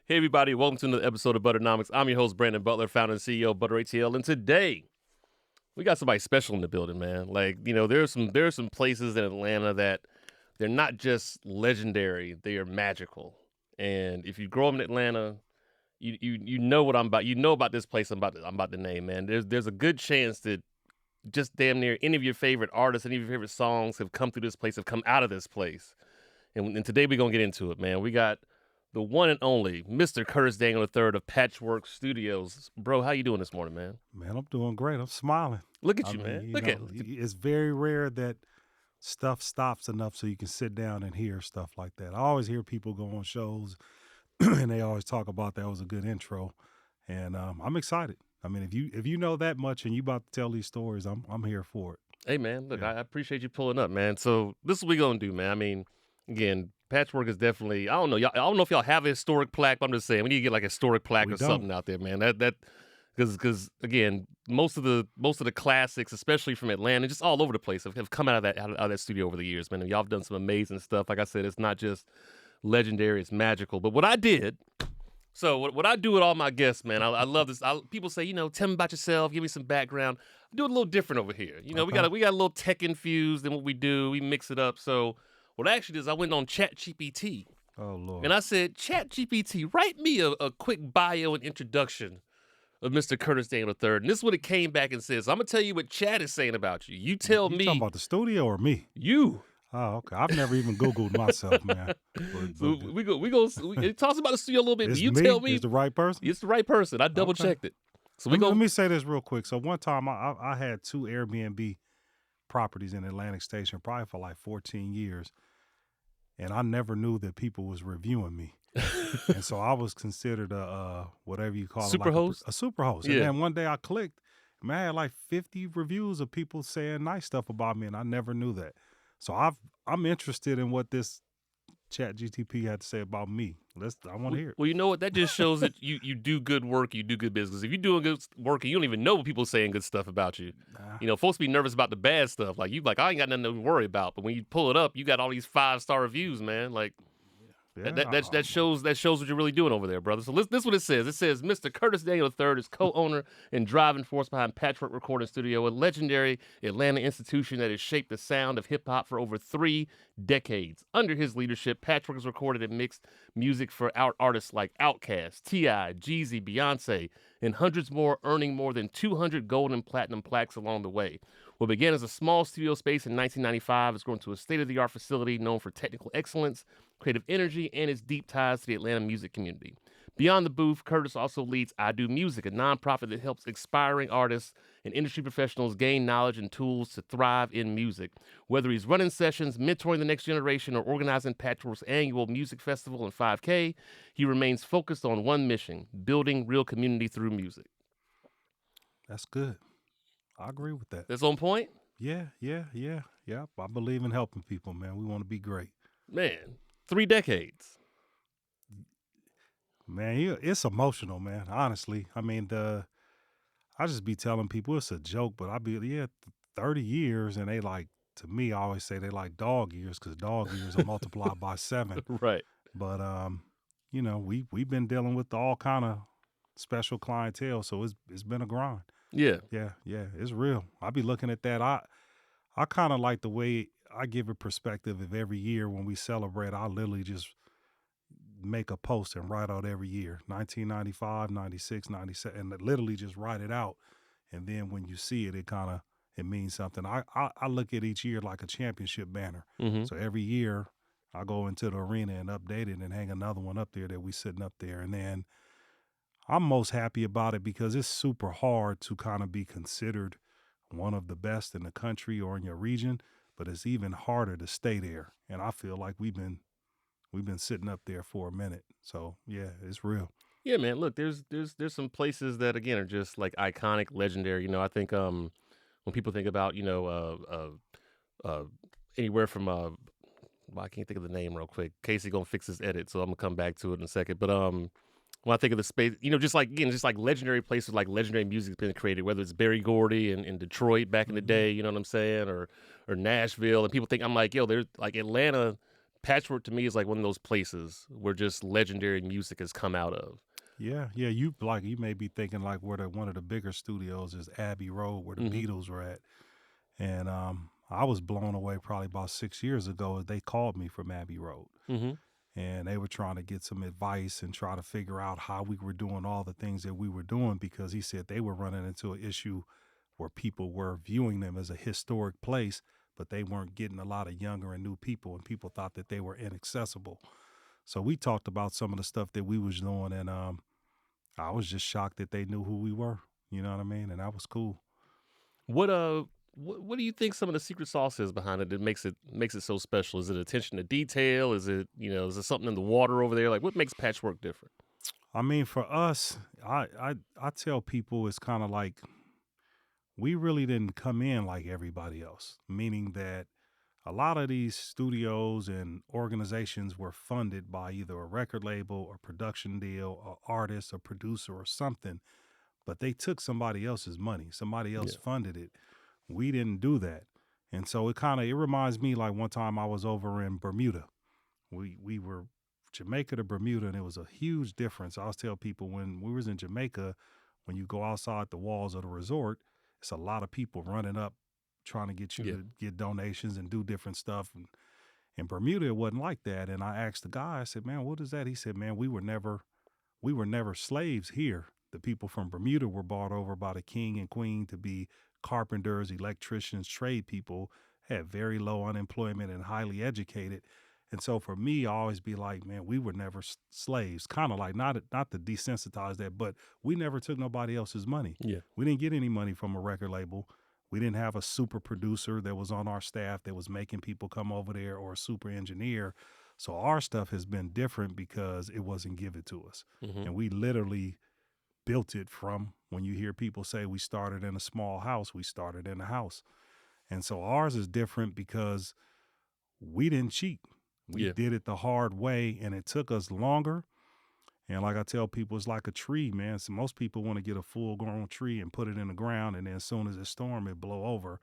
Hey, everybody. Welcome to another episode of Butternomics. I'm your host, Brandon Butler, founder and CEO of Butler ATL. And today, we got somebody special in the building, man. Like, you know, there are some places in Atlanta that they're not just legendary, they are magical. And if you grow up in Atlanta, you know what I'm about. You know about this place I'm about to name, man. There's a good chance that just damn near any of your favorite artists, any of your favorite songs have come through this place, have come out of this place. And today we're going to get into it, man. We got the one and only Mr. Curtis Daniel III of Patchwerk Studios. Bro, how you doing this morning, man? Man, I'm doing great. I'm smiling. Look at you, man. Look at it's very rare that stuff stops enough so you can sit down and hear stuff like that. I always hear people go on shows and they always talk about that was a good intro. And I'm excited. I mean, if you know that much and you about to tell these stories, I'm here for it. Hey, man, look, yeah. I appreciate you pulling up, man. So this is what we're going to do, man. I mean, again, Patchwerk is definitely, I don't know if y'all have a historic plaque, but I'm just saying we need to get like a historic plaque something out there, man. Because again, most of the classics, especially from Atlanta, just all over the place, have come out of that studio over the years, man. And y'all have done some amazing stuff. Like I said, it's not just legendary, it's magical. But what I did, so what I do with all my guests, man, I love this. People say, tell me about yourself, give me some background. I do it a little different over here. We got a little tech infused in what we do. We mix it up. So what I actually did is I went on ChatGPT. Oh, Lord. And I said, ChatGPT, write me a quick bio and introduction of Mr. Curtis Daniel III. And this is what it came back and says. I'm going to tell you what Chat is saying about you. You tell me. You talking about the studio or me? You. Oh, okay. I've never even Googled myself, man. It talks about the studio a little bit. It's you me? tell me. It's the right person? It's the right person. I double-checked it. So let me say this real quick. So one time I had 2 Airbnb properties in Atlantic Station, probably for like 14 years. And I never knew that people was reviewing me. And so I was considered a whatever you call super it. Host? A super host. Yeah. And then one day I clicked, man, I had like 50 reviews of people saying nice stuff about me, and I never knew that. So I'm interested in what this ChatGPT had to say about me. I want to hear it. Well, you know what? That just shows that you do good work, you do good business. If you're doing good work and you don't even know people saying good stuff about you, folks be nervous about the bad stuff. Like I ain't got nothing to worry about. But when you pull it up, you got all these 5-star reviews, man. Like that shows what you're really doing over there, brother. So this is what it says. It says Mr. Curtis Daniel III is co-owner and driving force behind Patchwerk Recording Studio, a legendary Atlanta institution that has shaped the sound of hip-hop for over 3 decades. Under his leadership, Patchwerk has recorded and mixed music for artists like Outkast, T.I., Jeezy, Beyonce, and hundreds more, earning more than 200 gold and platinum plaques along the way. What began as a small studio space in 1995 has grown to a state-of-the-art facility known for technical excellence, creative energy, and its deep ties to the Atlanta music community. Beyond the booth, Curtis also leads I Do Music, a nonprofit that helps aspiring artists and industry professionals gain knowledge and tools to thrive in music. Whether he's running sessions, mentoring the next generation, or organizing Patchwerk's annual music festival and 5K, he remains focused on one mission: building real community through music. That's good. I agree with that. That's on point? Yeah. I believe in helping people, man. We want to be great. Man, 3 decades. Man, it's emotional, man. Honestly, I mean, I just be telling people it's a joke, but 30 years, and they like, to me, I always say they like dog years because dog years are multiplied by 7. Right. But we've been dealing with all kind of special clientele, so it's been a grind. Yeah. It's real. I be looking at that. I kind of like the way I give a perspective of every year when we celebrate. I literally just make a post and write out every year, 1995, 96, 97, and literally just write it out. And then when you see it, it means something. I look at each year like a championship banner. Mm-hmm. So every year I go into the arena and update it and hang another one up there that we sitting up there. And then I'm most happy about it because it's super hard to kind of be considered one of the best in the country or in your region, but it's even harder to stay there. And I feel like we've been sitting up there for a minute. So yeah, it's real. Yeah, man. Look, there's some places that again are just like iconic, legendary. I think when people think about anywhere from I can't think of the name real quick. Casey gonna fix his edit, so I'm gonna come back to it in a second. But when I think of the space, just like legendary places, like legendary music's been created, whether it's Berry Gordy in Detroit back in the day, you know what I'm saying, or Nashville, and people think I'm like, there's like Atlanta. Patchwork to me is like one of those places where just legendary music has come out of. Yeah, you may be thinking like where one of the bigger studios is Abbey Road, where the Hmm. Beatles were at, and I was blown away probably about 6 years ago. They called me from Abbey Road, Hmm. and they were trying to get some advice and try to figure out how we were doing all the things that we were doing, because he said they were running into an issue where people were viewing them as a historic place, but they weren't getting a lot of younger and new people, and people thought that they were inaccessible. So we talked about some of the stuff that we was doing, and I was just shocked that they knew who we were. You know what I mean? And that was cool. What what do you think some of the secret sauce is behind it that makes it so special? Is it attention to detail? Is it, is there something in the water over there? Like, what makes Patchwork different? I mean, for us, I tell people it's kind of like we really didn't come in like everybody else, meaning that a lot of these studios and organizations were funded by either a record label or production deal or artist or producer or something, but they took somebody else's money. Somebody else Yeah. funded it. We didn't do that. And so it reminds me like one time I was over in Bermuda. We were Jamaica to Bermuda, and it was a huge difference. I always tell people when we was in Jamaica, when you go outside the walls of the resort, it's a lot of people running up trying to get you Yeah. to get donations and do different stuff. And in Bermuda, it wasn't like that. And I asked the guy, I said, "Man, what is that?" He said, "Man, we were never slaves here. The people from Bermuda were brought over by the king and queen to be carpenters, electricians, trade people, had very low unemployment and highly educated." And so for me, I always be like, man, we were never slaves. Kind of like not to desensitize that, but we never took nobody else's money. Yeah. We didn't get any money from a record label. We didn't have a super producer that was on our staff that was making people come over there, or a super engineer. So our stuff has been different because it wasn't given to us. Hmm. And we literally built it from, when you hear people say we started in a small house, we started in a house. And so ours is different because we didn't cheat. We Yeah. did it the hard way, and it took us longer. And like I tell people, it's like a tree, man. So most people want to get a full grown tree and put it in the ground, and then as soon as it storm, it blow over.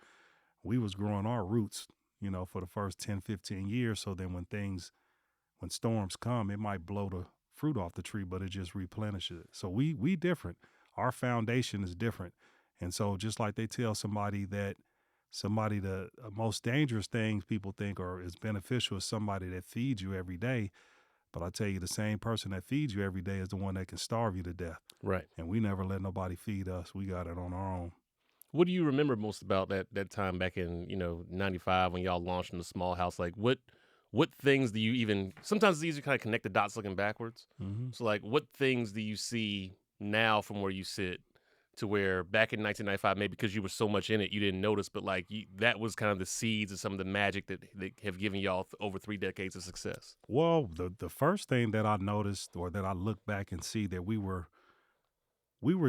We was growing our roots, for the first 10, 15 years. So then when storms come, it might blow the fruit off the tree, but it just replenishes it. So we different. Our foundation is different. And so just like they tell somebody the most dangerous things people think or is beneficial is somebody that feeds you every day. But I tell you, the same person that feeds you every day is the one that can starve you to death. Right. And we never let nobody feed us. We got it on our own. What do you remember most about that time back in, 95 when y'all launched in the small house? Like, what things do you even, sometimes it's easy to kind of connect the dots looking backwards. Mm-hmm. So like, what things do you see now from where you sit to where back in 1995, maybe because you were so much in it, you didn't notice, but like that was kind of the seeds of some of the magic that have given y'all over 3 decades of success. Well, the first thing that I noticed, or that I look back and see, that we were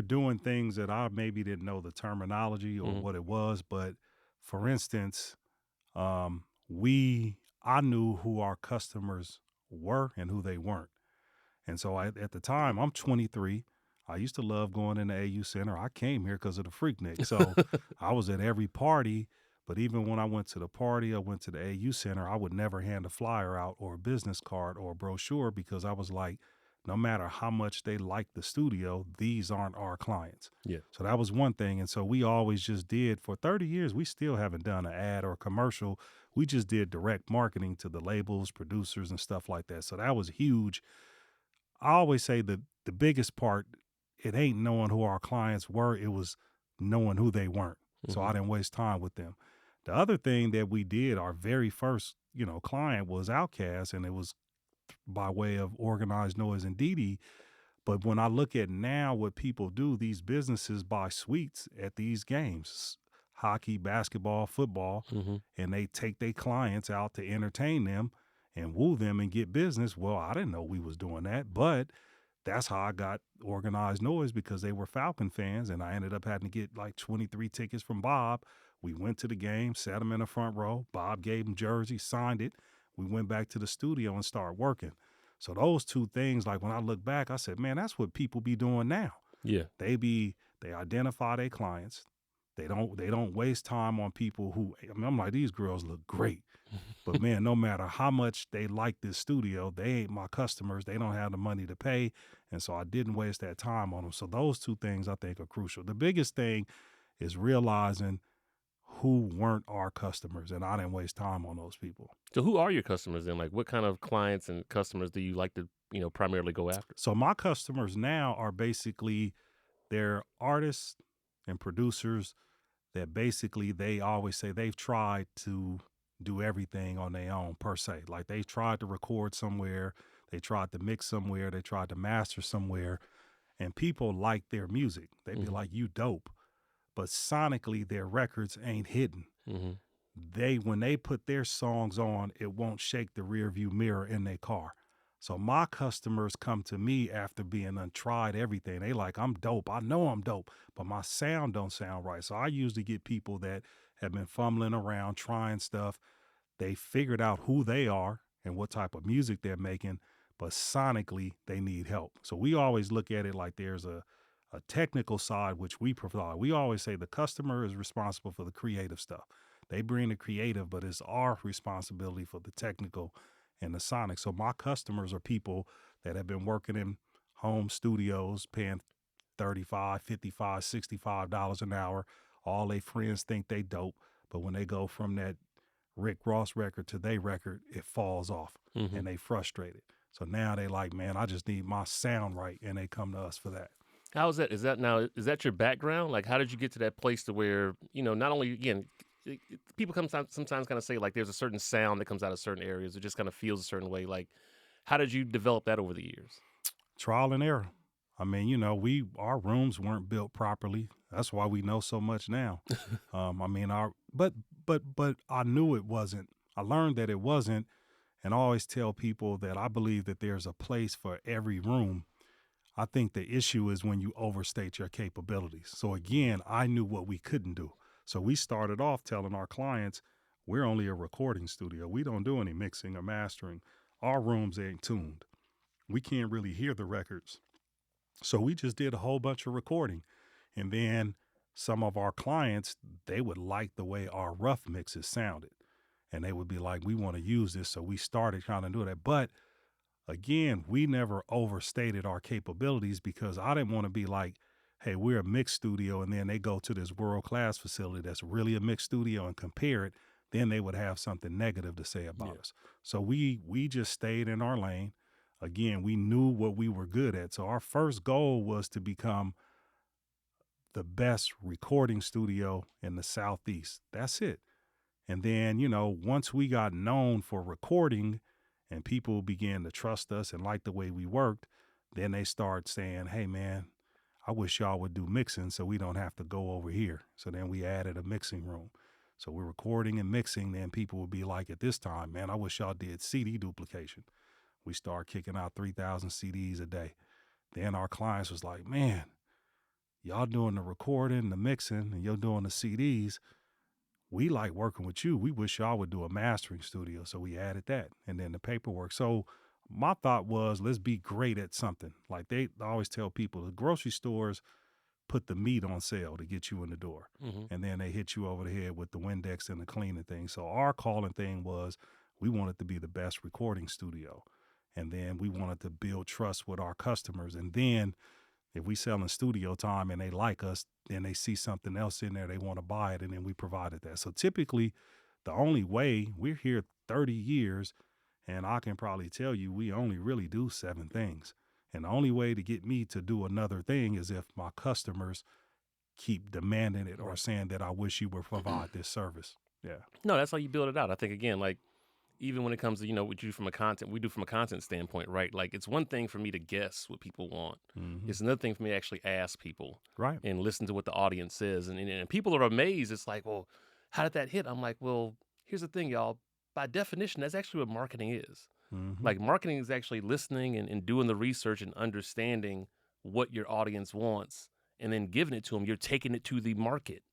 doing things that I maybe didn't know the terminology or Hmm. what it was. But for instance, I knew who our customers were and who they weren't. And so at the time, I'm 23. I used to love going in the AU Center. I came here because of the Freaknik. So I was at every party. But even when I went to the party, I went to the AU Center, I would never hand a flyer out or a business card or a brochure, because I was like, no matter how much they like the studio, these aren't our clients. Yeah. So that was one thing. And so we always just did, for 30 years, we still haven't done an ad or a commercial. We just did direct marketing to the labels, producers, and stuff like that. So that was huge. I always say that the biggest part, it ain't knowing who our clients were, it was knowing who they weren't. So Hmm. I didn't waste time with them. The other thing that we did, our very first, client was Outkast, and it was by way of Organized Noise and Didi. But when I look at now what people do, these businesses buy suites at these games, hockey, basketball, football, Hmm. and they take their clients out to entertain them and woo them and get business. Well, I didn't know we was doing that, but that's how I got Organized Noise, because they were Falcon fans, and I ended up having to get like 23 tickets from Bob. We went to the game, sat him in the front row. Bob gave him jersey, signed it. We went back to the studio and started working. So those two things, like when I look back, I said, man, that's what people be doing now. Yeah. They identify their clients. They don't waste time on people who, I'm like, these girls look great. But man, no matter how much they like this studio, they ain't my customers. They don't have the money to pay. And so I didn't waste that time on them. So those two things I think are crucial. The biggest thing is realizing who weren't our customers, and I didn't waste time on those people. So who are your customers then? Like what kind of clients and customers do you like to, primarily go after? So my customers now are basically they're artists and producers that basically they always say they've tried to do everything on their own per se. Like they tried to record somewhere, they tried to mix somewhere, they tried to master somewhere, and people like their music. They'd be Mhm. like, "You dope," but sonically their records ain't hidden. Mhm. When they put their songs on, it won't shake the rear view mirror in their car. So my customers come to me after being untried everything. They like, I'm dope. I know I'm dope, but my sound don't sound right. So I usually get people that have been fumbling around, trying stuff. They figured out who they are and what type of music they're making, but sonically they need help. So we always look at it like there's a technical side which we provide. We always say the customer is responsible for the creative stuff. They bring the creative, but it's our responsibility for the technical and the sonic. So my customers are people that have been working in home studios, paying $35, $55, $65 an hour. All their friends think they dope, but when they go from that Rick Ross record to their record, it falls off Mhm. and they frustrated. So now they like, man, I just need my sound right, and they come to us for that. How is that? Is that your background? Like, how did you get to that place to where, not only, again, people sometimes kind of say like there's a certain sound that comes out of certain areas. It just kind of feels a certain way. Like, how did you develop that over the years? Trial and error. I mean, our rooms weren't built properly. That's why we know so much now. I mean, but I knew it wasn't. I learned that it wasn't, and I always tell people that I believe that there's a place for every room. I think the issue is when you overstate your capabilities. So again, I knew what we couldn't do. So we started off telling our clients, we're only a recording studio. We don't do any mixing or mastering. Our rooms ain't tuned. We can't really hear the records. So we just did a whole bunch of recording. And then some of our clients, they would like the way our rough mixes sounded. And they would be like, we want to use this. So we started trying to do that. But again, we never overstated our capabilities because I didn't want to be like, hey, we're a mix studio. And then they go to this world-class facility that's really a mix studio and compare it. Then they would have something negative to say about us. So we just stayed in our lane. Again, we knew what we were good at. So our first goal was to become the best recording studio in the Southeast. That's it. And then, once we got known for recording and people began to trust us and like the way we worked, then they start saying, hey, man, I wish y'all would do mixing so we don't have to go over here. So then we added a mixing room. So we're recording and mixing. Then people would be like, at this time, man, I wish y'all did CD duplication. We start kicking out 3,000 CDs a day. Then our clients was like, man, y'all doing the recording, the mixing, and you're doing the CDs. We like working with you. We wish y'all would do a mastering studio. So we added that and then the paperwork. So my thought was, let's be great at something. Like they always tell people, the grocery stores put the meat on sale to get you in the door. Mhm. And then they hit you over the head with the Windex and the cleaning thing. So our calling thing was we wanted to be the best recording studio. And then we wanted to build trust with our customers. And then if we sell in studio time and they like us, then they see something else in there, they want to buy it, and then we provided that. So typically, the only way, we're here 30 years, and I can probably tell you we only really do 7 things. And the only way to get me to do another thing is if my customers keep demanding it or saying that I wish you would provide this service. Yeah. No, that's how you build it out. I think again, like even when it comes to what you do we do from a content standpoint, right? Like it's one thing for me to guess what people want. Mm-hmm. It's another thing for me to actually ask people, Right. and listen to what the audience says, and people are amazed. It's like, well, how did that hit? I'm like, well, here's the thing, y'all. By definition, that's actually what marketing is. Mm-hmm. Like marketing is actually listening and doing the research and understanding what your audience wants, and then giving it to them. You're taking it to the market.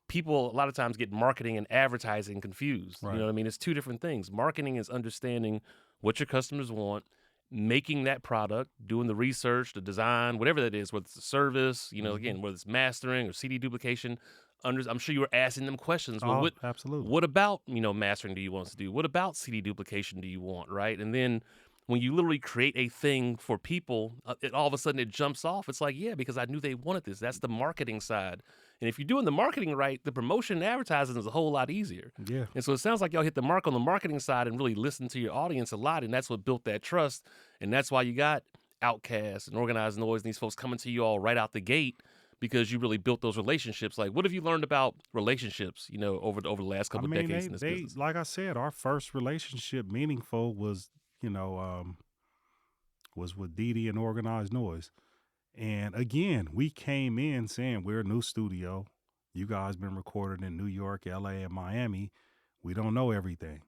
People a lot of times get marketing and advertising confused. Right. You know what I mean? It's two different things. Marketing is understanding what your customers want, making that product, doing the research, the design, whatever that is, whether it's a service, again, whether it's mastering or CD duplication, I'm sure you were asking them questions. Well, Oh, absolutely. what about, mastering do you want us to do? What about CD duplication do you want, right? And then when you literally create a thing for people, all of a sudden it jumps off. It's like, yeah, because I knew they wanted this. That's the marketing side. And if you're doing the marketing right, the promotion and advertising is a whole lot easier. Yeah. And so it sounds like y'all hit the mark on the marketing side and really listened to your audience a lot. And that's what built that trust. And that's why you got Outkast and Organized Noise and these folks coming to you all right out the gate, because you really built those relationships. Like, what have you learned about relationships, over the last I couple of mean, decades in this they business? like I said, our first relationship meaningful was, was with Didi and Organized Noise. And again, we came in saying we're a new studio. You guys been recorded in New York, LA, and Miami. We don't know everything,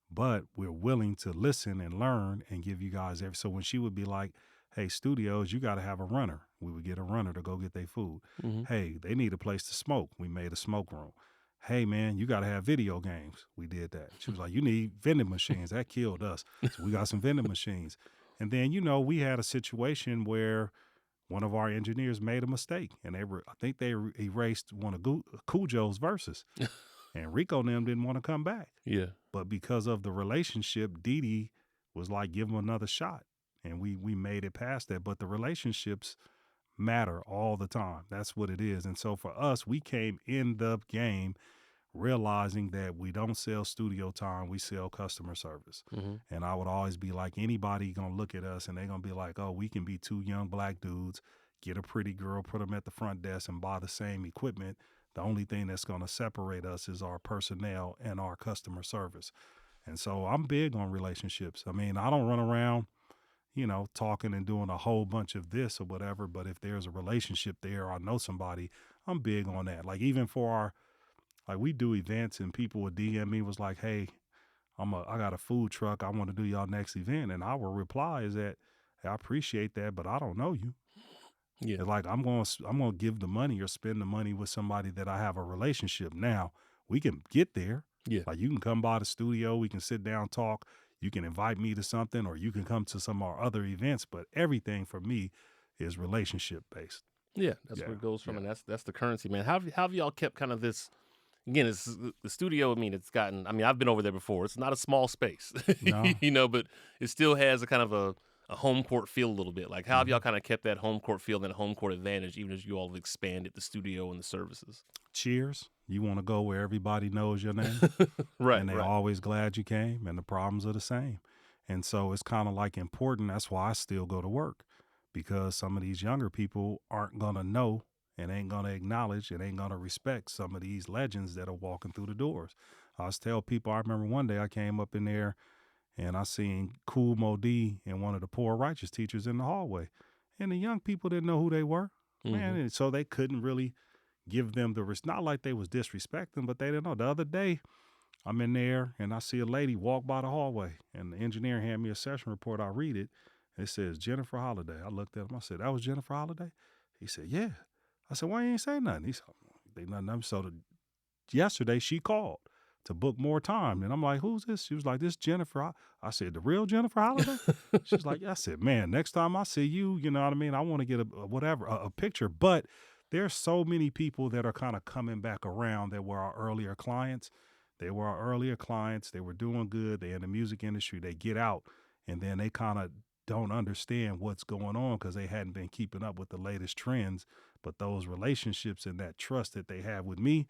but we're willing to listen and learn and give you guys every. So when she would be like, "Hey, studios, you got to have a runner," we would get a runner to go get their food. Mm-hmm. Hey, they need a place to smoke. We made a smoke room. Hey, man, you got to have video games. We did that. She was like, "You need vending machines." That killed us. So we got some vending machines. And then, we had a situation where one of our engineers made a mistake, and I think they erased one of Cujo's verses, and Rico and them didn't want to come back. Yeah. But because of the relationship, Didi was like, give him another shot, and we made it past that. But the relationships matter all the time. That's what it is. And so for us, we came in the game realizing that we don't sell studio time, we sell customer service. Mm-hmm. And I would always be like, anybody gonna look at us and they're gonna be like, oh, we can be two young black dudes, get a pretty girl, put them at the front desk and buy the same equipment. The only thing that's gonna separate us is our personnel and our customer service. And so I'm big on relationships. I mean, I don't run around, talking and doing a whole bunch of this or whatever, but if there's a relationship there, or I know somebody, I'm big on that. Like even for we do events and people would DM me, was like, hey, I got a food truck. I want to do y'all next event. And our reply is that, hey, I appreciate that, but I don't know you. Yeah. It's like, I'm going to give the money or spend the money with somebody that I have a relationship. Now we can get there. Yeah. Like you can come by the studio. We can sit down, talk. You can invite me to something, or you can come to some of our other events. But everything for me is relationship based. Yeah. That's where it goes from. And that's the currency, man. How have y'all kept kind of this? Again, it's the studio. I've been over there before. It's not a small space, No. but it still has a kind of a home court feel a little bit. Like, how have y'all kind of kept that home court feel and home court advantage, even as you all have expanded the studio and the services? Cheers. You want to go where everybody knows your name. Right. And they're always glad you came, and the problems are the same. And so it's kind of like important. That's why I still go to work, because some of these younger people aren't going to know and ain't going to acknowledge and ain't going to respect some of these legends that are walking through the doors. I was tell people, I remember one day I came up in there and I seen Cool Mo D and one of the Poor Righteous teachers in the hallway. And the young people didn't know who they were, man. And so they couldn't really give them not like they was disrespecting, but they didn't know. The other day, I'm in there and I see a lady walk by the hallway, and the engineer handed me a session report. I read it. It says Jennifer Holliday. I looked at him. I said, that was Jennifer Holliday? He said, yeah. I said, why you ain't say nothing? He said, they nothing. So yesterday she called to book more time. And I'm like, who's this? She was like, this Jennifer. I said, the real Jennifer Holliday? She was like, yeah. I said, man, next time I see you, you know what I mean? I want to get a picture. But there's so many people that are kind of coming back around that were our earlier clients. They were our earlier clients. They were doing good. They're in the music industry. They get out and then they kind of don't understand what's going on because they hadn't been keeping up with the latest trends. But those relationships and that trust that they have with me,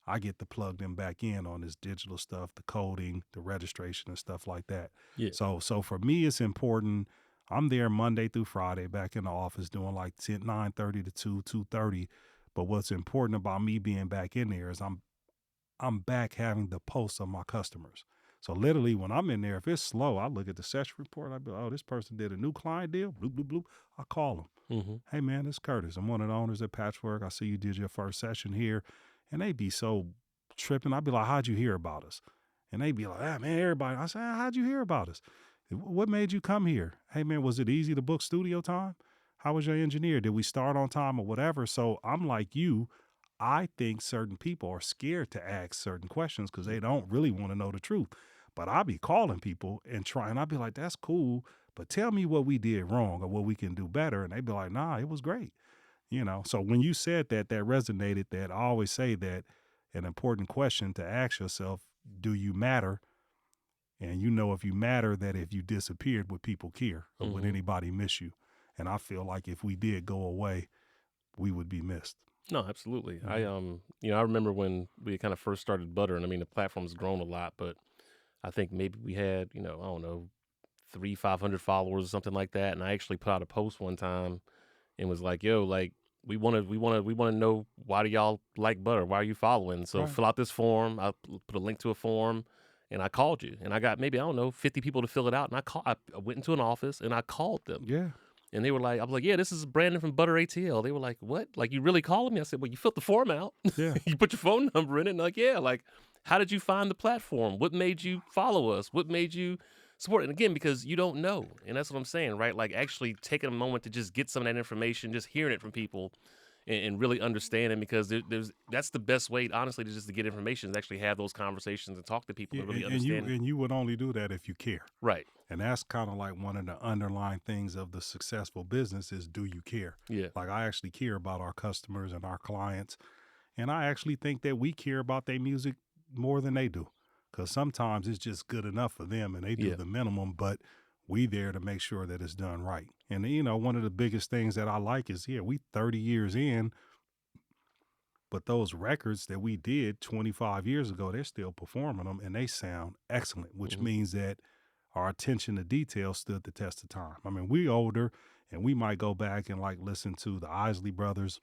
I get to plug them back in on this digital stuff, the coding, the registration and stuff like that. Yeah. So for me, it's important. I'm there Monday through Friday back in the office doing like 9:30 to 2:30. But what's important about me being back in there is I'm back having the pulse of my customers. So literally when I'm in there, if it's slow, I look at the session report. I be like, oh, this person did a new client deal. Bloop, bloop, bloop. I call them. Hey, man, it's Curtis. I'm one of the owners at Patchwerk. I see you did your first session here. And they be so tripping. I'd be like, how'd you hear about us? And they be like, ah, man, everybody. I say, how'd you hear about us? What made you come here? Hey, man, was it easy to book studio time? How was your engineer? Did we start on time or whatever? So I'm like you. I think certain people are scared to ask certain questions because they don't really want to know the truth. But I'll be calling people and trying. I'll be like, that's cool, but tell me what we did wrong or what we can do better. And they'd be like, nah, it was great. So when you said that, that resonated. That I always say that an important question to ask yourself: do you matter? And if you matter, that if you disappeared, would people care, or would anybody miss you? And I feel like if we did go away, we would be missed. No, absolutely. I remember when we kind of first started Butter, and I mean the platform's grown a lot, but I think maybe we had, I don't know, 500 followers or something like that. And I actually put out a post one time and was like, yo, like we want to know, why do y'all like Butter? Why are you following? So Right. fill out this form. I put a link to a form and I called you, and I got maybe, I don't know, 50 people to fill it out. And I went into an office and I called them. Yeah. And they were like, I was like, yeah, this is Brandon from Butter ATL. They were like, what? Like, you really calling me? I said, well, you filled the form out. Yeah. You put your phone number in it. And like, yeah, like, how did you find the platform? What made you follow us? What made you support it? And again, because you don't know. And that's what I'm saying, right? Like, actually taking a moment to just get some of that information, just hearing it from people and really understanding, because that's the best way, honestly, to get information, is actually have those conversations and talk to people and really understand. And you would only do that if you care. Right. And that's kind of like one of the underlying things of the successful business is, do you care? Yeah. Like, I actually care about our customers and our clients. And I actually think that we care about their music more than they do. Because sometimes it's just good enough for them and they do the minimum, but we there to make sure that it's done right. And, one of the biggest things that I like is, we 30 years in, but those records that we did 25 years ago, they're still performing them and they sound excellent, which means that our attention to detail stood the test of time. I mean, we older and we might go back and like listen to the Isley Brothers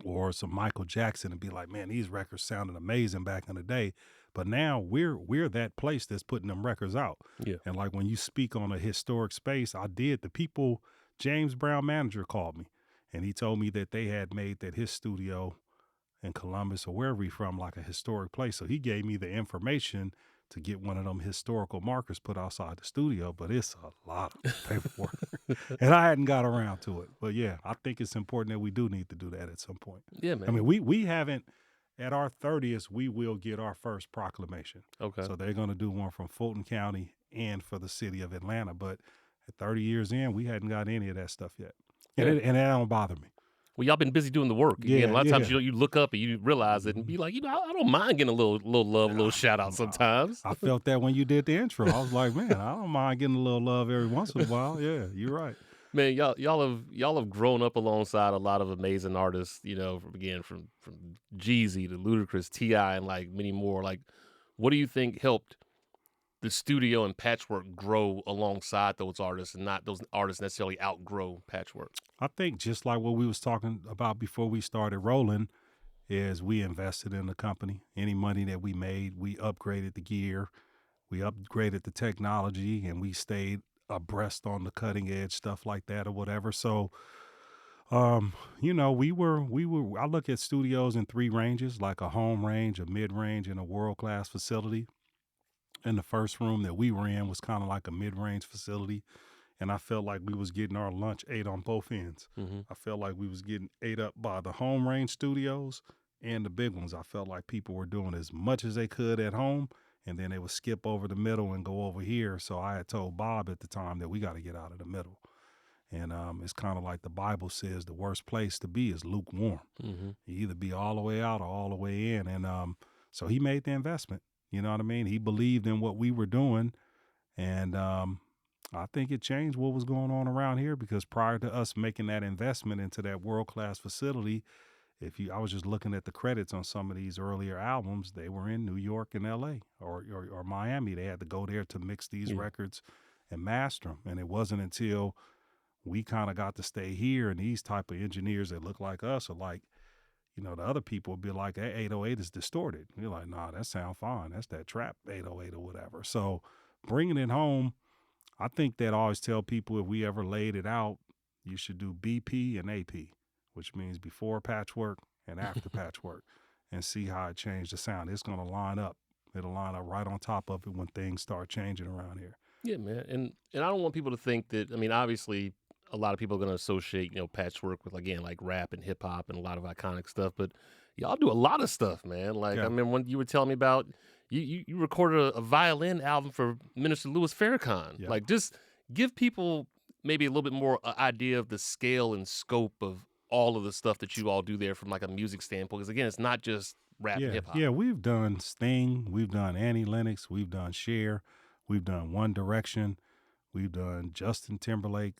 or some Michael Jackson and be like, man, these records sounded amazing back in the day. But now we're that place that's putting them records out. Yeah. And like when you speak on a historic space, James Brown manager called me and he told me that they had made that his studio in Columbus or wherever he's from, like a historic place. So he gave me the information to get one of them historical markers put outside the studio, but it's a lot of paperwork and I hadn't got around to it. But yeah, I think it's important that we do need to do that at some point. Yeah, man. I mean, we haven't, at our 30th, we will get our first proclamation. Okay. So they're going to do one from Fulton County and for the city of Atlanta. But at 30 years in, we hadn't got any of that stuff yet. And, and that don't bother me. Well, y'all been busy doing the work. Again, a lot of times you look up and you realize it and be like, I don't mind getting a little love, a little shout out sometimes. I felt that when you did the intro. I was like, man, I don't mind getting a little love every once in a while. Yeah, you're right. Man, y'all have grown up alongside a lot of amazing artists. From Jeezy to Ludacris, T.I., and like many more. Like, what do you think helped the studio and Patchwerk grow alongside those artists, and not those artists necessarily outgrow Patchwerk? I think just like what we was talking about before we started rolling, is we invested in the company. Any money that we made, we upgraded the gear, we upgraded the technology, and we stayed abreast on the cutting edge stuff like that or whatever. So, I look at studios in three ranges, like a home range, a mid range, and a world-class facility. And the first room that we were in was kind of like a mid-range facility. And I felt like we was getting our lunch ate on both ends. I felt like we was getting ate up by the home range studios and the big ones. I felt like people were doing as much as they could at home, and then they would skip over the middle and go over here. So I had told Bob at the time that we got to get out of the middle. And it's kind of like the Bible says the worst place to be is lukewarm. You either be all the way out or all the way in. And so he made the investment. You know what I mean? He believed in what we were doing. And I think it changed what was going on around here, because prior to us making that investment into that world-class facility, I was just looking at the credits on some of these earlier albums, they were in New York and LA or Miami. They had to go there to mix these records and master them. And it wasn't until we kind of got to stay here, and these type of engineers that look like us are like, the other people would be like, that 808 is distorted. You're like, nah, that sound fine. That's that trap 808 or whatever. So bringing it home, I think that I always tell people, if we ever laid it out, you should do BP and AP, which means before Patchwerk and after Patchwerk, and see how it changed the sound. It's going to line up. It'll line up right on top of it when things start changing around here. Yeah, man. And I don't want people to think that, obviously a lot of people are going to associate, Patchwerk with, again, like rap and hip hop and a lot of iconic stuff, but y'all do a lot of stuff, man. Like, I remember when you were telling me about, you recorded a violin album for Minister Louis Farrakhan. Like, just give people maybe a little bit more idea of the scale and scope of all of the stuff that you all do there from like a music standpoint? Because again, it's not just rap and Yeah, hip hop. yeah, we've done Sting, we've done Annie Lennox, we've done Cher, we've done One Direction, we've done Justin Timberlake.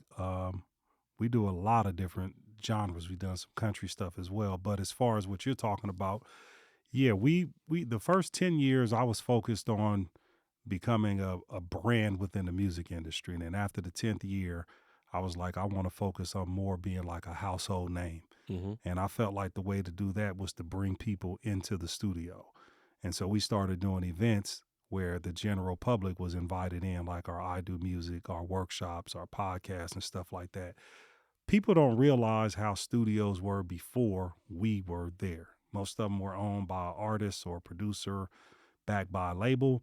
We do a lot of different genres. We've done some country stuff as well. But as far as what you're talking about, yeah, we the first 10 years I was focused on becoming a brand within the music industry. And then after the 10th year, I was like, I want to focus on more being like a household name. And I felt like the way to do that was to bring people into the studio. And so we started doing events where the general public was invited in, like our I Do Music, our workshops, our podcasts, and stuff like that. People don't realize how studios were before we were there. Most of them were owned by an artist or a producer, backed by a label.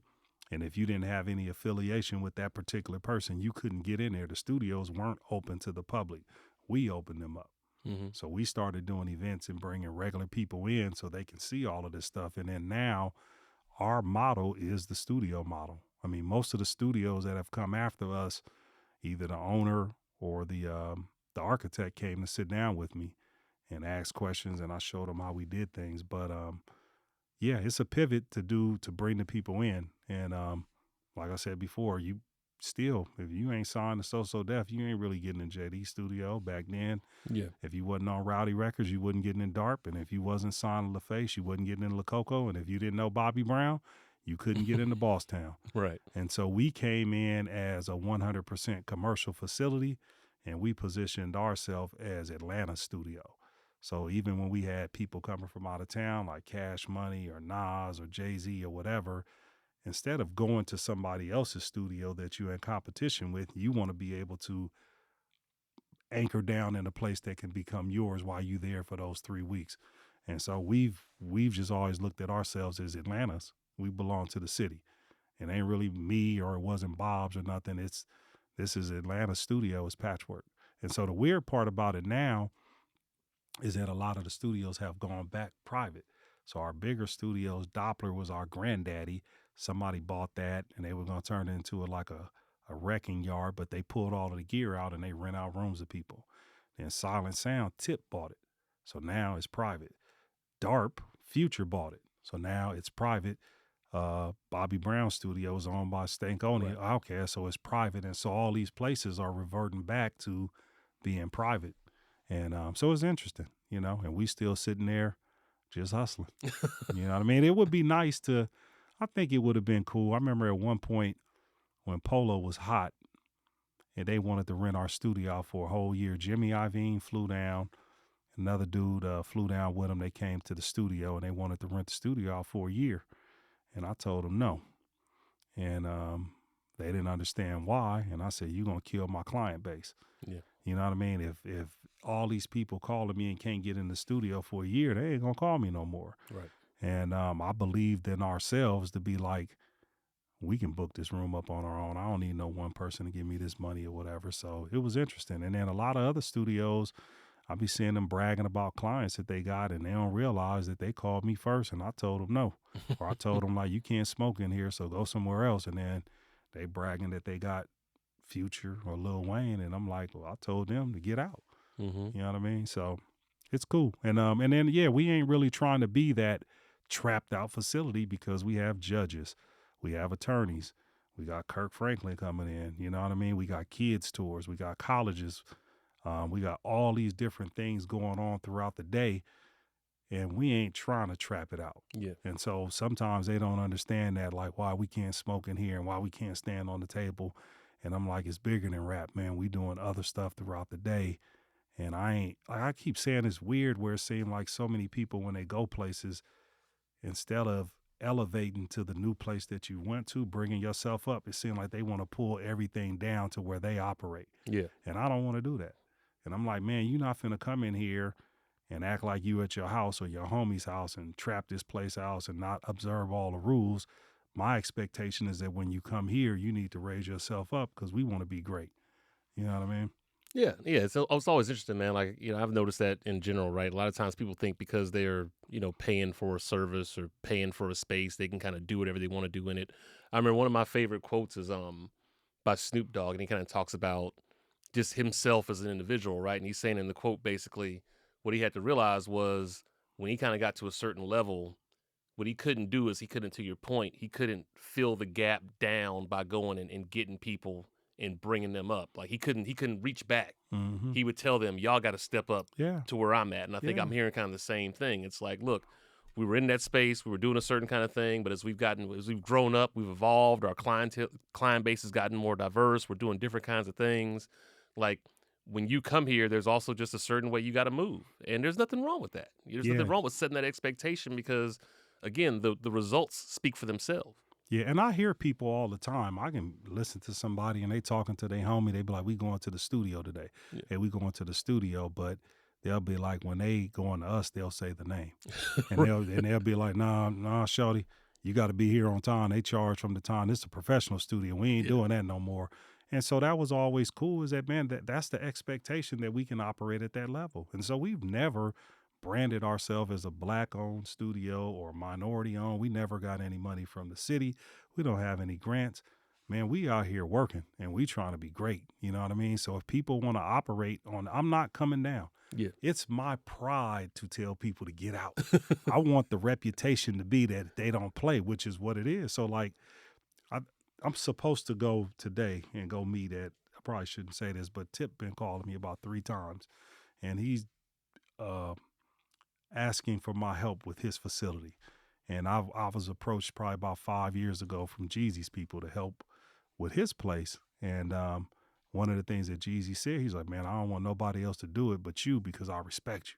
And if you didn't have any affiliation with that particular person, you couldn't get in there. The studios weren't open to the public. We opened them up. So we started doing events and bringing regular people in so they can see all of this stuff. And then now our model is the studio model. I mean, most of the studios that have come after us, either the owner or the architect came to sit down with me and ask questions, and I showed them how we did things. But yeah, it's a pivot to bring the people in. And like I said before, you still, if you ain't signed to So Def, you ain't really getting in JD Studio. Back then, Yeah. if you wasn't on Rowdy Records, you wasn't getting in DARP. And if you wasn't signed to LaFace, you wasn't getting in La Coco. And if you didn't know Bobby Brown, you couldn't get into Bosstown. Right. And so we came in as a 100% commercial facility, and we positioned ourselves as Atlanta studio. So even when we had people coming from out of town, like Cash Money or Nas or Jay-Z or whatever, instead of going to somebody else's studio that you're in competition with, you want to be able to anchor down in a place that can become yours while you're there for those 3 weeks. And so we've just always looked at ourselves as Atlanta's. We belong to the city. It ain't really me, or it wasn't Bob's or nothing. This is Atlanta studio, it's Patchwerk. And so the weird part about it now is that a lot of the studios have gone back private. So our bigger studios, Doppler was our granddaddy. Somebody bought that and they were going to turn it into a wrecking yard, but they pulled all of the gear out and they rent out rooms to people. Then Silent Sound, Tip bought it. So now it's private. DARP, Future bought it. So now it's private. Bobby Brown Studio is owned by Stankonia, Outkast, so it's private. And so all these places are reverting back to being private. And so it's interesting, and we still sitting there just hustling. You know what I mean? It would be nice I think it would have been cool. I remember at one point when Polo was hot and they wanted to rent our studio out for a whole year. Jimmy Iovine flew down. Another dude flew down with him. They came to the studio and they wanted to rent the studio out for a year. And I told them no. And they didn't understand why. And I said, you're going to kill my client base. Yeah. You know what I mean? If all these people calling me and can't get in the studio for a year, they ain't going to call me no more. Right. And I believed in ourselves to be like, we can book this room up on our own. I don't need no one person to give me this money or whatever. So it was interesting. And then a lot of other studios, I be seeing them bragging about clients that they got, and they don't realize that they called me first and I told them no. Or I told them, like, you can't smoke in here, so go somewhere else. And then they bragging that they got Future or Lil Wayne, and I'm like, well, I told them to get out. You know what I mean? So it's cool. And then, yeah, we ain't really trying to be that trapped out facility because we have judges, we have attorneys, we got Kirk Franklin coming in, you know what I mean? We got kids tours, we got colleges, we got all these different things going on throughout the day, and we ain't trying to trap it out. Yeah. And so sometimes they don't understand that, like, why we can't smoke in here and why we can't stand on the table. And I'm like, it's bigger than rap, man. We doing other stuff throughout the day. And I keep saying it's weird where it seems like so many people, when they go places, instead of elevating to the new place that you went to, bringing yourself up, it seems like they want to pull everything down to where they operate. Yeah. And I don't want to do that. And I'm like, man, you're not finna come in here and act like you at your house or your homie's house and trap this place out and not observe all the rules. My expectation is that when you come here, you need to raise yourself up because we want to be great. You know what I mean? Yeah. Yeah. So it's always interesting, man. Like, I've noticed that in general, right? A lot of times people think because they're, paying for a service or paying for a space, they can kind of do whatever they want to do in it. I remember one of my favorite quotes is by Snoop Dogg, and he kind of talks about just himself as an individual, right? And he's saying in the quote, basically, what he had to realize was when he kind of got to a certain level, what he couldn't do is to your point, he couldn't fill the gap down by going and getting people and bringing them up. Like he couldn't reach back. Mm-hmm. He would tell them, y'all got to step up Yeah. to where I'm at. And I think Yeah. I'm hearing kind of the same thing. It's like, look, we were in that space, we were doing a certain kind of thing, but as we've grown up, we've evolved, our client base has gotten more diverse, we're doing different kinds of things. Like when you come here, there's also just a certain way you got to move. And there's nothing wrong with that. There's nothing wrong with setting that expectation because, again, the results speak for themselves. Yeah, and I hear people all the time. I can listen to somebody and they talking to their homie. They be like, we going to the studio today. Yeah. Hey, we going to the studio. But they'll be like, when they going to us, they'll say the name. And they'll be like, nah, shorty, you got to be here on time. They charge from the time. This is a professional studio. We ain't doing that no more. And so that was always cool is that, man, that's the expectation that we can operate at that level. And so we've never branded ourselves as a Black-owned studio or minority-owned. We never got any money from the city. We don't have any grants. Man, we out here working, and we trying to be great. You know what I mean? So if people want to operate on, I'm not coming down. Yeah. It's my pride to tell people to get out. I want the reputation to be that they don't play, which is what it is. So, like, I'm supposed to go today and go meet at, I probably shouldn't say this, but Tip been calling me about 3 times, and he's asking for my help with his facility. And I was approached probably about 5 years ago from Jeezy's people to help with his place. And one of the things that Jeezy said, he's like, man, I don't want nobody else to do it but you because I respect you.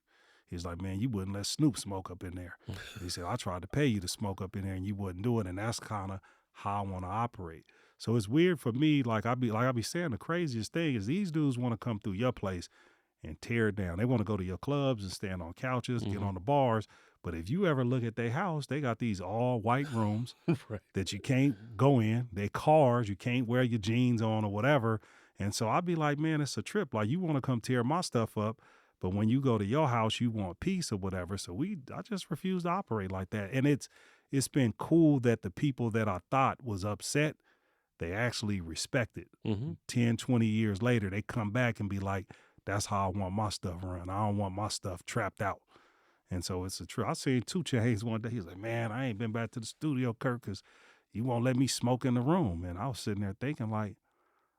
He's like, man, you wouldn't let Snoop smoke up in there. He said, I tried to pay you to smoke up in there and you wouldn't do it. And that's kind of how I want to operate. So it's weird for me. Like I be saying, the craziest thing is these dudes want to come through your place and tear it down. They want to go to your clubs and stand on couches, get on the bars. But if you ever look at their house, they got these all white rooms that you can't go in. They cars, you can't wear your jeans on or whatever. And so I'd be like, man, it's a trip. Like you want to come tear my stuff up, but when you go to your house, you want peace or whatever. So I just refuse to operate like that. And it's been cool that the people that I thought was upset, they actually respect it. 10, 20 years later, they come back and be like, that's how I want my stuff run. I don't want my stuff trapped out. And so it's a trip. I seen 2 Chainz one day. He's like, man, I ain't been back to the studio, Kirk, because you won't let me smoke in the room. And I was sitting there thinking like,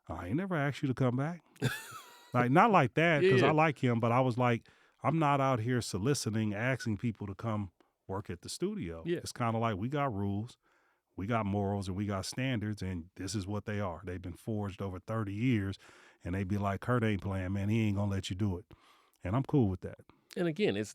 I ain't never asked you to come back. Like, not like that, because I like him, but I was like, I'm not out here soliciting, asking people to come work at the studio. Yeah. It's kind of like we got rules, we got morals, and we got standards, and this is what they are. They've been forged over 30 years. And they be like, Kurt ain't playing, man. He ain't going to let you do it. And I'm cool with that. And again, it's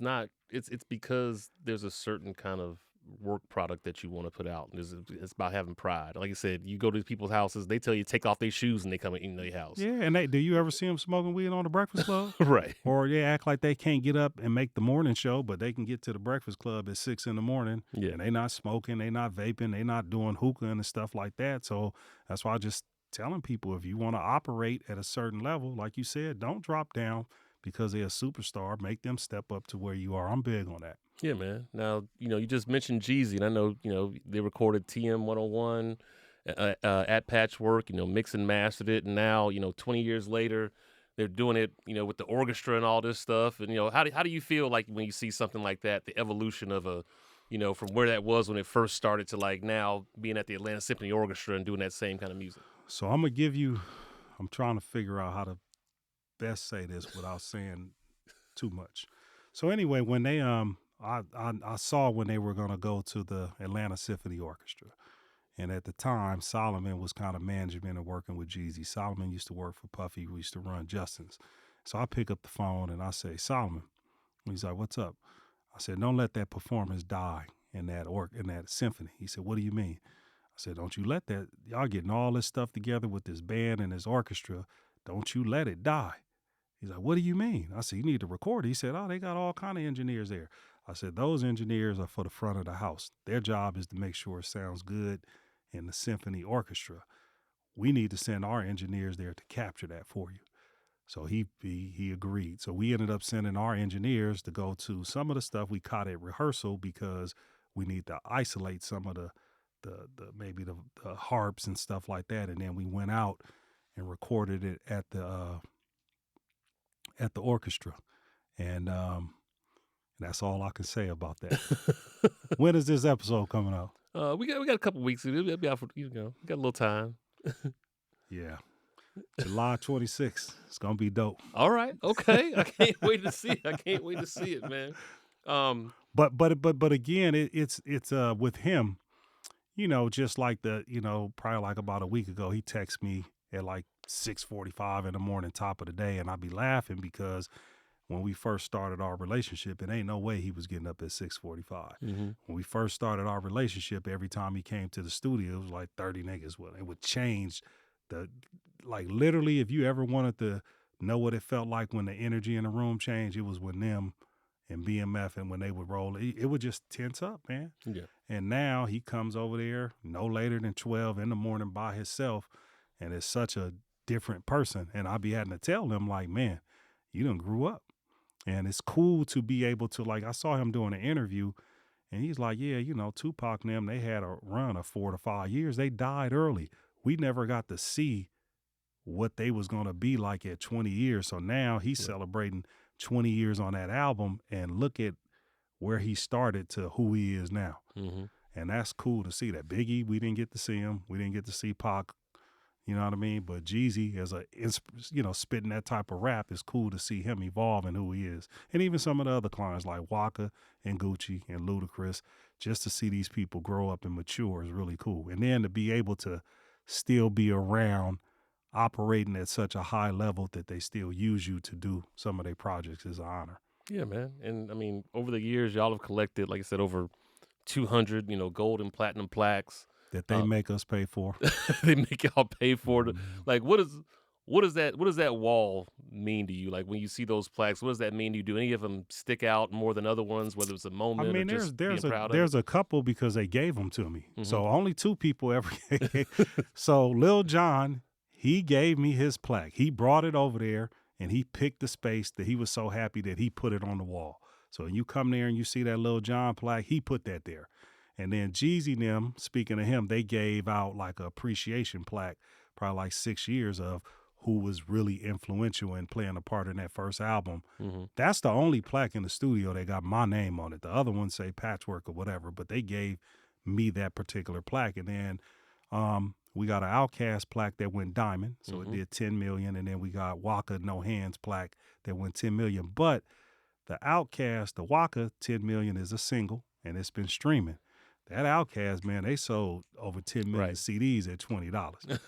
because there's a certain kind of work product that you want to put out. It's about having pride. Like I said, you go to people's houses, they tell you to take off their shoes and they come in their house. Yeah, and do you ever see them smoking weed on the Breakfast Club? Right. Or they act like they can't get up and make the morning show, but they can get to the Breakfast Club at 6 in the morning. Yeah. And they not smoking, they not vaping, they not doing hookah and stuff like that. So that's why I just telling people, if you want to operate at a certain level, like you said, don't drop down because they're a superstar. Make them step up to where you are. I'm big on that. Yeah, man. Now, you just mentioned Jeezy, and I know, they recorded TM 101 at Patchwerk, mixed and mastered it. And now, 20 years later, they're doing it, with the orchestra and all this stuff. And, how do you feel like when you see something like that, the evolution of from where that was when it first started to like now being at the Atlanta Symphony Orchestra and doing that same kind of music? So I'm going to give you, I'm trying to figure out how to best say this without saying too much. So anyway, when they, I saw when they were going to go to the Atlanta Symphony Orchestra. And at the time, Solomon was kind of management and working with Jeezy. Solomon used to work for Puffy, who used to run Justin's. So I pick up the phone and I say, Solomon. He's like, what's up? I said, don't let that performance die in that symphony. He said, what do you mean? I said, don't you let that, y'all getting all this stuff together with this band and this orchestra, don't you let it die. He's like, what do you mean? I said, you need to record it. He said, oh, they got all kind of engineers there. I said, those engineers are for the front of the house. Their job is to make sure it sounds good in the symphony orchestra. We need to send our engineers there to capture that for you. So he agreed. So we ended up sending our engineers to go to some of the stuff we caught at rehearsal because we need to isolate some of the maybe the harps and stuff like that. And then we went out and recorded it at the orchestra. And And that's all I can say about that. When is this episode coming out? We got a couple weeks. It'll be out for we got a little time. Yeah. July 26th. It's gonna be dope. All right. Okay. I can't wait to see it. I can't wait to see it, man. But again, it's with him, just like probably like about a week ago, he texted me at like 6:45 in the morning, top of the day, and I'd be laughing because when we first started our relationship, it ain't no way he was getting up at 6:45. Mm-hmm. When we first started our relationship, every time he came to the studio, it was like 30 niggas. Well, it would change literally, if you ever wanted to know what it felt like when the energy in the room changed, it was when them and BMF and when they would roll, it would just tense up, man. Yeah. And now he comes over there no later than 12 in the morning by himself, and is such a different person. And I be having to tell him, like, man, you done grew up. And it's cool to be able to, like, I saw him doing an interview, and he's like, yeah, Tupac and them, they had a run of 4 to 5 years. They died early. We never got to see what they was going to be like at 20 years. So now he's celebrating 20 years on that album, and look at where he started to who he is now. Mm-hmm. And that's cool to see. That Biggie, we didn't get to see him. We didn't get to see Pac, you know what I mean? But Jeezy, as spitting that type of rap, is cool to see him evolve in who he is. And even some of the other clients like Waka and Gucci and Ludacris, just to see these people grow up and mature is really cool. And then to be able to still be around operating at such a high level that they still use you to do some of their projects is an honor. Yeah, man. And I mean, over the years, y'all have collected, like I said, over 200, gold and platinum plaques that they make us pay for. They make y'all pay for it. Like, what does that wall mean to you? Like, when you see those plaques, what does that mean to you? Do any of them stick out more than other ones, whether it's a moment or just being proud of it? There's a couple because they gave them to me. Mm-hmm. So only 2 people ever gave. So Lil Jon, he gave me his plaque. He brought it over there, and he picked the space that he was so happy that he put it on the wall. So when you come there and you see that Lil Jon plaque, he put that there. And then Jeezy and them, speaking of him, they gave out like an appreciation plaque, probably like 6 years of who was really influential in playing a part in that first album. Mm-hmm. That's the only plaque in the studio that got my name on it. The other ones say Patchwerk or whatever, but they gave me that particular plaque. And then we got an Outkast plaque that went diamond, so it did 10 million. And then we got Waka No Hands plaque that went 10 million. But the Outkast, the Waka 10 million is a single, and it's been streaming. That Outkast, man, they sold over 10 million CDs at $20.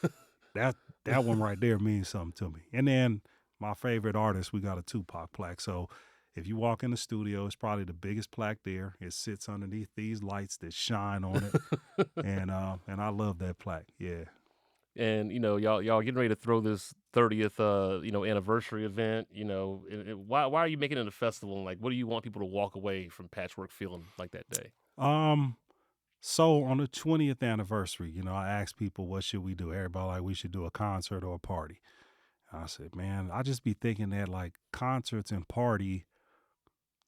That one right there means something to me. And then my favorite artist, we got a Tupac plaque. So if you walk in the studio, it's probably the biggest plaque there. It sits underneath these lights that shine on it. And I love that plaque. Yeah. And y'all getting ready to throw this 30th anniversary event. Why are you making it a festival? And like, what do you want people to walk away from Patchwerk feeling like that day? So on the 20th anniversary, I asked people, what should we do? Everybody like, we should do a concert or a party. I said, man, I just be thinking that like concerts and party,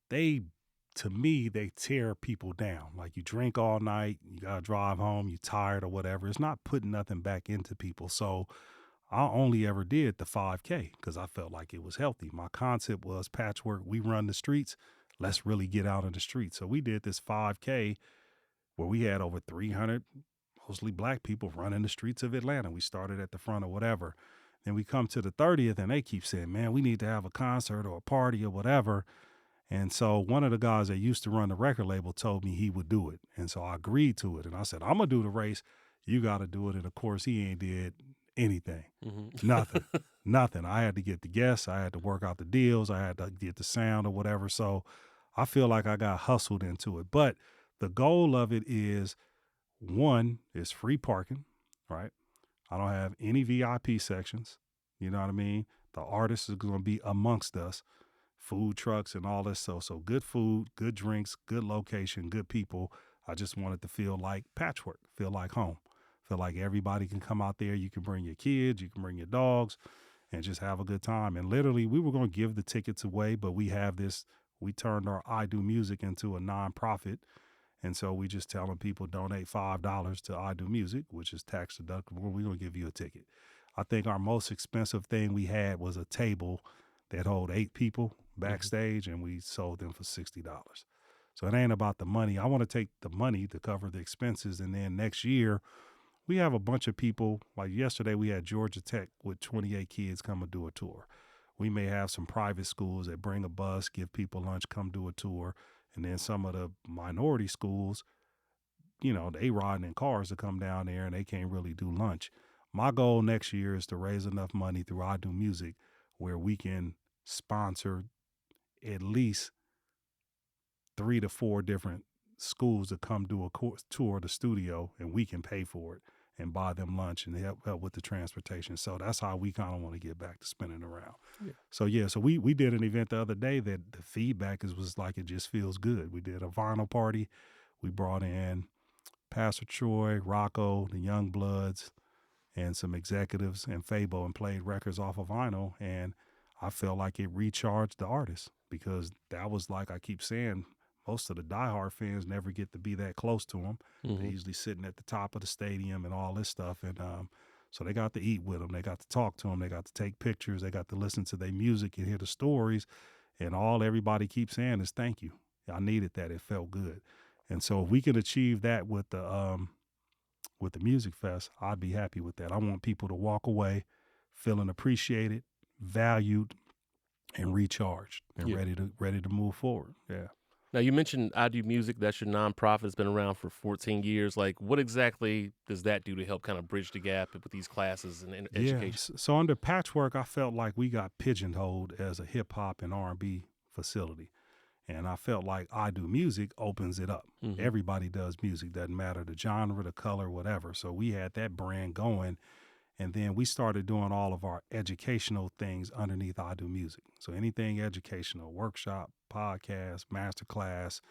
to me, they tear people down. Like, you drink all night, you got to drive home, you tired or whatever. It's not putting nothing back into people. So I only ever did the 5K because I felt like it was healthy. My concept was Patchwerk, we run the streets. Let's really get out in the streets. So we did this 5K where we had over 300, mostly black people, running the streets of Atlanta. We started at the front or whatever. Then we come to the 30th and they keep saying, man, we need to have a concert or a party or whatever. And so one of the guys that used to run the record label told me he would do it. And so I agreed to it. And I said, I'm going to do the race. You got to do it. And of course, he ain't did anything. Nothing. I had to get the guests. I had to work out the deals. I had to get the sound or whatever. So I feel like I got hustled into it. But the goal of it is, one, is free parking, right? I don't have any VIP sections. You know what I mean? The artist is going to be amongst us. Food trucks and all this. So good food, good drinks, good location, good people. I just want it to feel like Patchwerk, feel like home. Feel like everybody can come out there. You can bring your kids, you can bring your dogs, and just have a good time. And literally, we were going to give the tickets away, but we turned our I Do Music into a nonprofit. And so we just telling people donate $5 to I Do Music, which is tax deductible. We're going to give you a ticket. I think our most expensive thing we had was a table that hold 8 people. backstage, and we sold them for $60. So it ain't about the money. I want to take the money to cover the expenses, and then next year we have a bunch of people. Like yesterday, we had Georgia Tech with 28 kids come and do a tour. We may have some private schools that bring a bus, give people lunch, come do a tour, and then some of the minority schools, they riding in cars to come down there and they can't really do lunch. My goal next year is to raise enough money through I Do Music where we can sponsor at least 3 to 4 different schools to come do a tour of the studio, and we can pay for it and buy them lunch and help with the transportation. So that's how we kind of want to get back to spinning around. Yeah. So we did an event the other day that the feedback was like, it just feels good. We did a vinyl party. We brought in Pastor Troy, Rocco, the Young Bloods, and some executives and Fabo, and played records off of vinyl. And I felt like it recharged the artist, because that was, like I keep saying, most of the diehard fans never get to be that close to them. They're usually sitting at the top of the stadium and all this stuff. And so they got to eat with them. They got to talk to them. They got to take pictures. They got to listen to their music and hear the stories. And all everybody keeps saying is thank you. I needed that. It felt good. And so if we can achieve that with the Music Fest, I'd be happy with that. I want people to walk away feeling appreciated, valued, and recharged, and ready to move forward. Yeah. Now, you mentioned I Do Music. That's your nonprofit. It's been around for 14 years. Like, what exactly does that do to help kind of bridge the gap with these classes and education? So under Patchwerk, I felt like we got pigeonholed as a hip hop and R&B facility. And I felt like I Do Music opens it up. Everybody does music. Doesn't matter the genre, the color, whatever. So we had that brand going. And then we started doing all of our educational things underneath I Do Music. So anything educational, workshop, podcast, masterclass,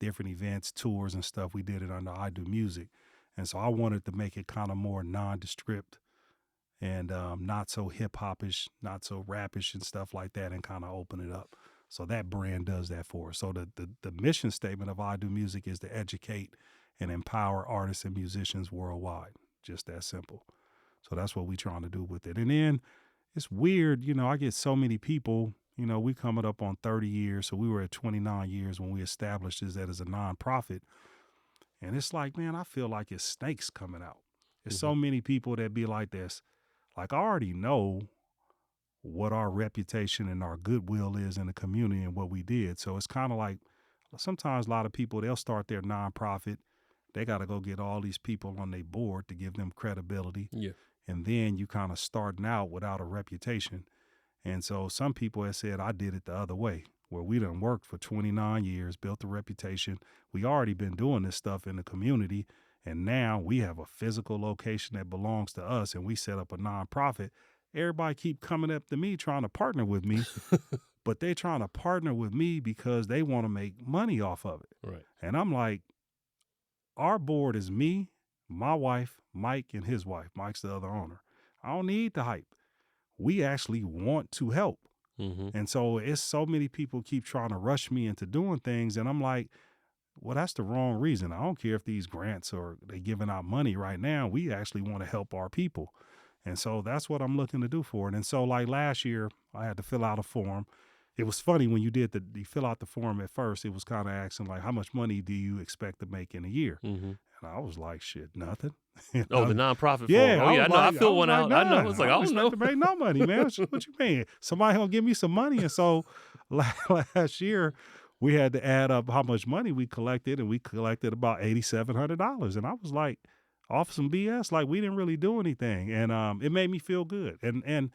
different events, tours and stuff, we did it under I Do Music. And so I wanted to make it kind of more nondescript and not so hip-hop-ish, not so rap-ish and stuff like that, and kind of open it up. So that brand does that for us. So the mission statement of I Do Music is to educate and empower artists and musicians worldwide. Just that simple. So that's what we're trying to do with it. And then it's weird, I get so many people, we coming up on 30 years. So we were at 29 years when we established this as a nonprofit. And it's like, man, I feel like it's snakes coming out. There's so many people that be like this. Like, I already know what our reputation and our goodwill is in the community and what we did. So it's kind of like sometimes a lot of people, they'll start their nonprofit. They got to go get all these people on their board to give them credibility. Yeah. And then you kind of starting out without a reputation. And so some people have said, I did it the other way, where we done worked for 29 years, built a reputation. We already been doing this stuff in the community. And now we have a physical location that belongs to us, and we set up a nonprofit. Everybody keep coming up to me trying to partner with me, but they trying to partner with me because they want to make money off of it. Right. And I'm like, our board is me, my wife, Mike, and his wife. Mike's the other owner. I don't need the hype. We actually want to help. And so it's so many people keep trying to rush me into doing things. And I'm like, well, that's the wrong reason. I don't care if these grants or they giving out money right now. We actually want to help our people. And so that's what I'm looking to do for it. And so like last year, I had to fill out a form. It was funny when you fill out the form at first, it was kind of asking like, how much money do you expect to make in a year? And I was like, shit, nothing. The nonprofit yeah, form. Oh, yeah, I know. I feel one out. I know. I was like, I don't know. To make no money, man. What you mean? Somebody gonna give me some money. And so last year, we had to add up how much money we collected, and we collected about $8,700. And I was like, off some BS, like we didn't really do anything. And it made me feel good. And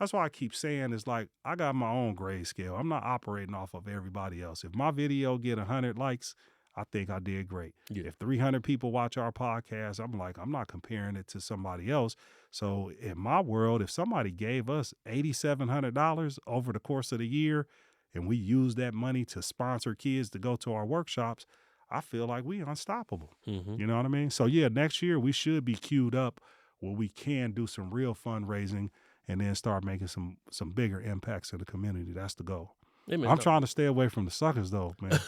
that's why I keep saying is like, I got my own grade scale. I'm not operating off of everybody else. If my video get 100 likes, I think I did great. Yeah. If 300 people watch our podcast, I'm like, I'm not comparing it to somebody else. So in my world, if somebody gave us $8,700 over the course of the year and we use that money to sponsor kids to go to our workshops, I feel like we unstoppable. You know what I mean? So yeah, next year we should be queued up where we can do some real fundraising and then start making some bigger impacts in the community. That's the goal. Hey, man, I'm trying to stay away from the suckers though, man.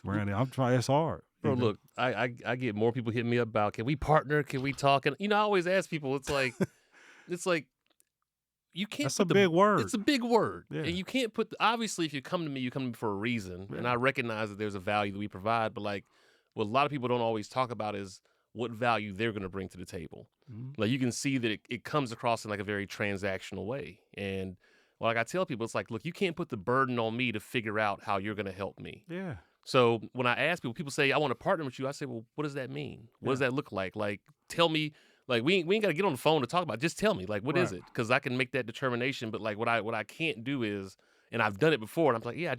Brandon, I'm trying. It's hard. Bro, look, I get more people hitting me up about, can we partner? Can we talk? And I always ask people, it's like you can't That's put a the big word. it's a big word. Yeah. And you can't put obviously if you come to me, you come to me for a reason. And Yeah. I recognize that there's a value that we provide, but like what a lot of people don't always talk about is what value they're gonna bring to the table. Mm-hmm. Like you can see that it comes across in like a very transactional way. And like I tell people, it's like, look, you can't put the burden on me to figure out how you're gonna help me. Yeah. So when I ask people say, I want to partner with you. I say, well, what does that mean? What does that look like? Like, tell me, like, we ain't got to get on the phone to talk about it. Just tell me, like, what is it? Because I can make that determination. But like, what I can't do is, and I've done it before, and I'm like, yeah,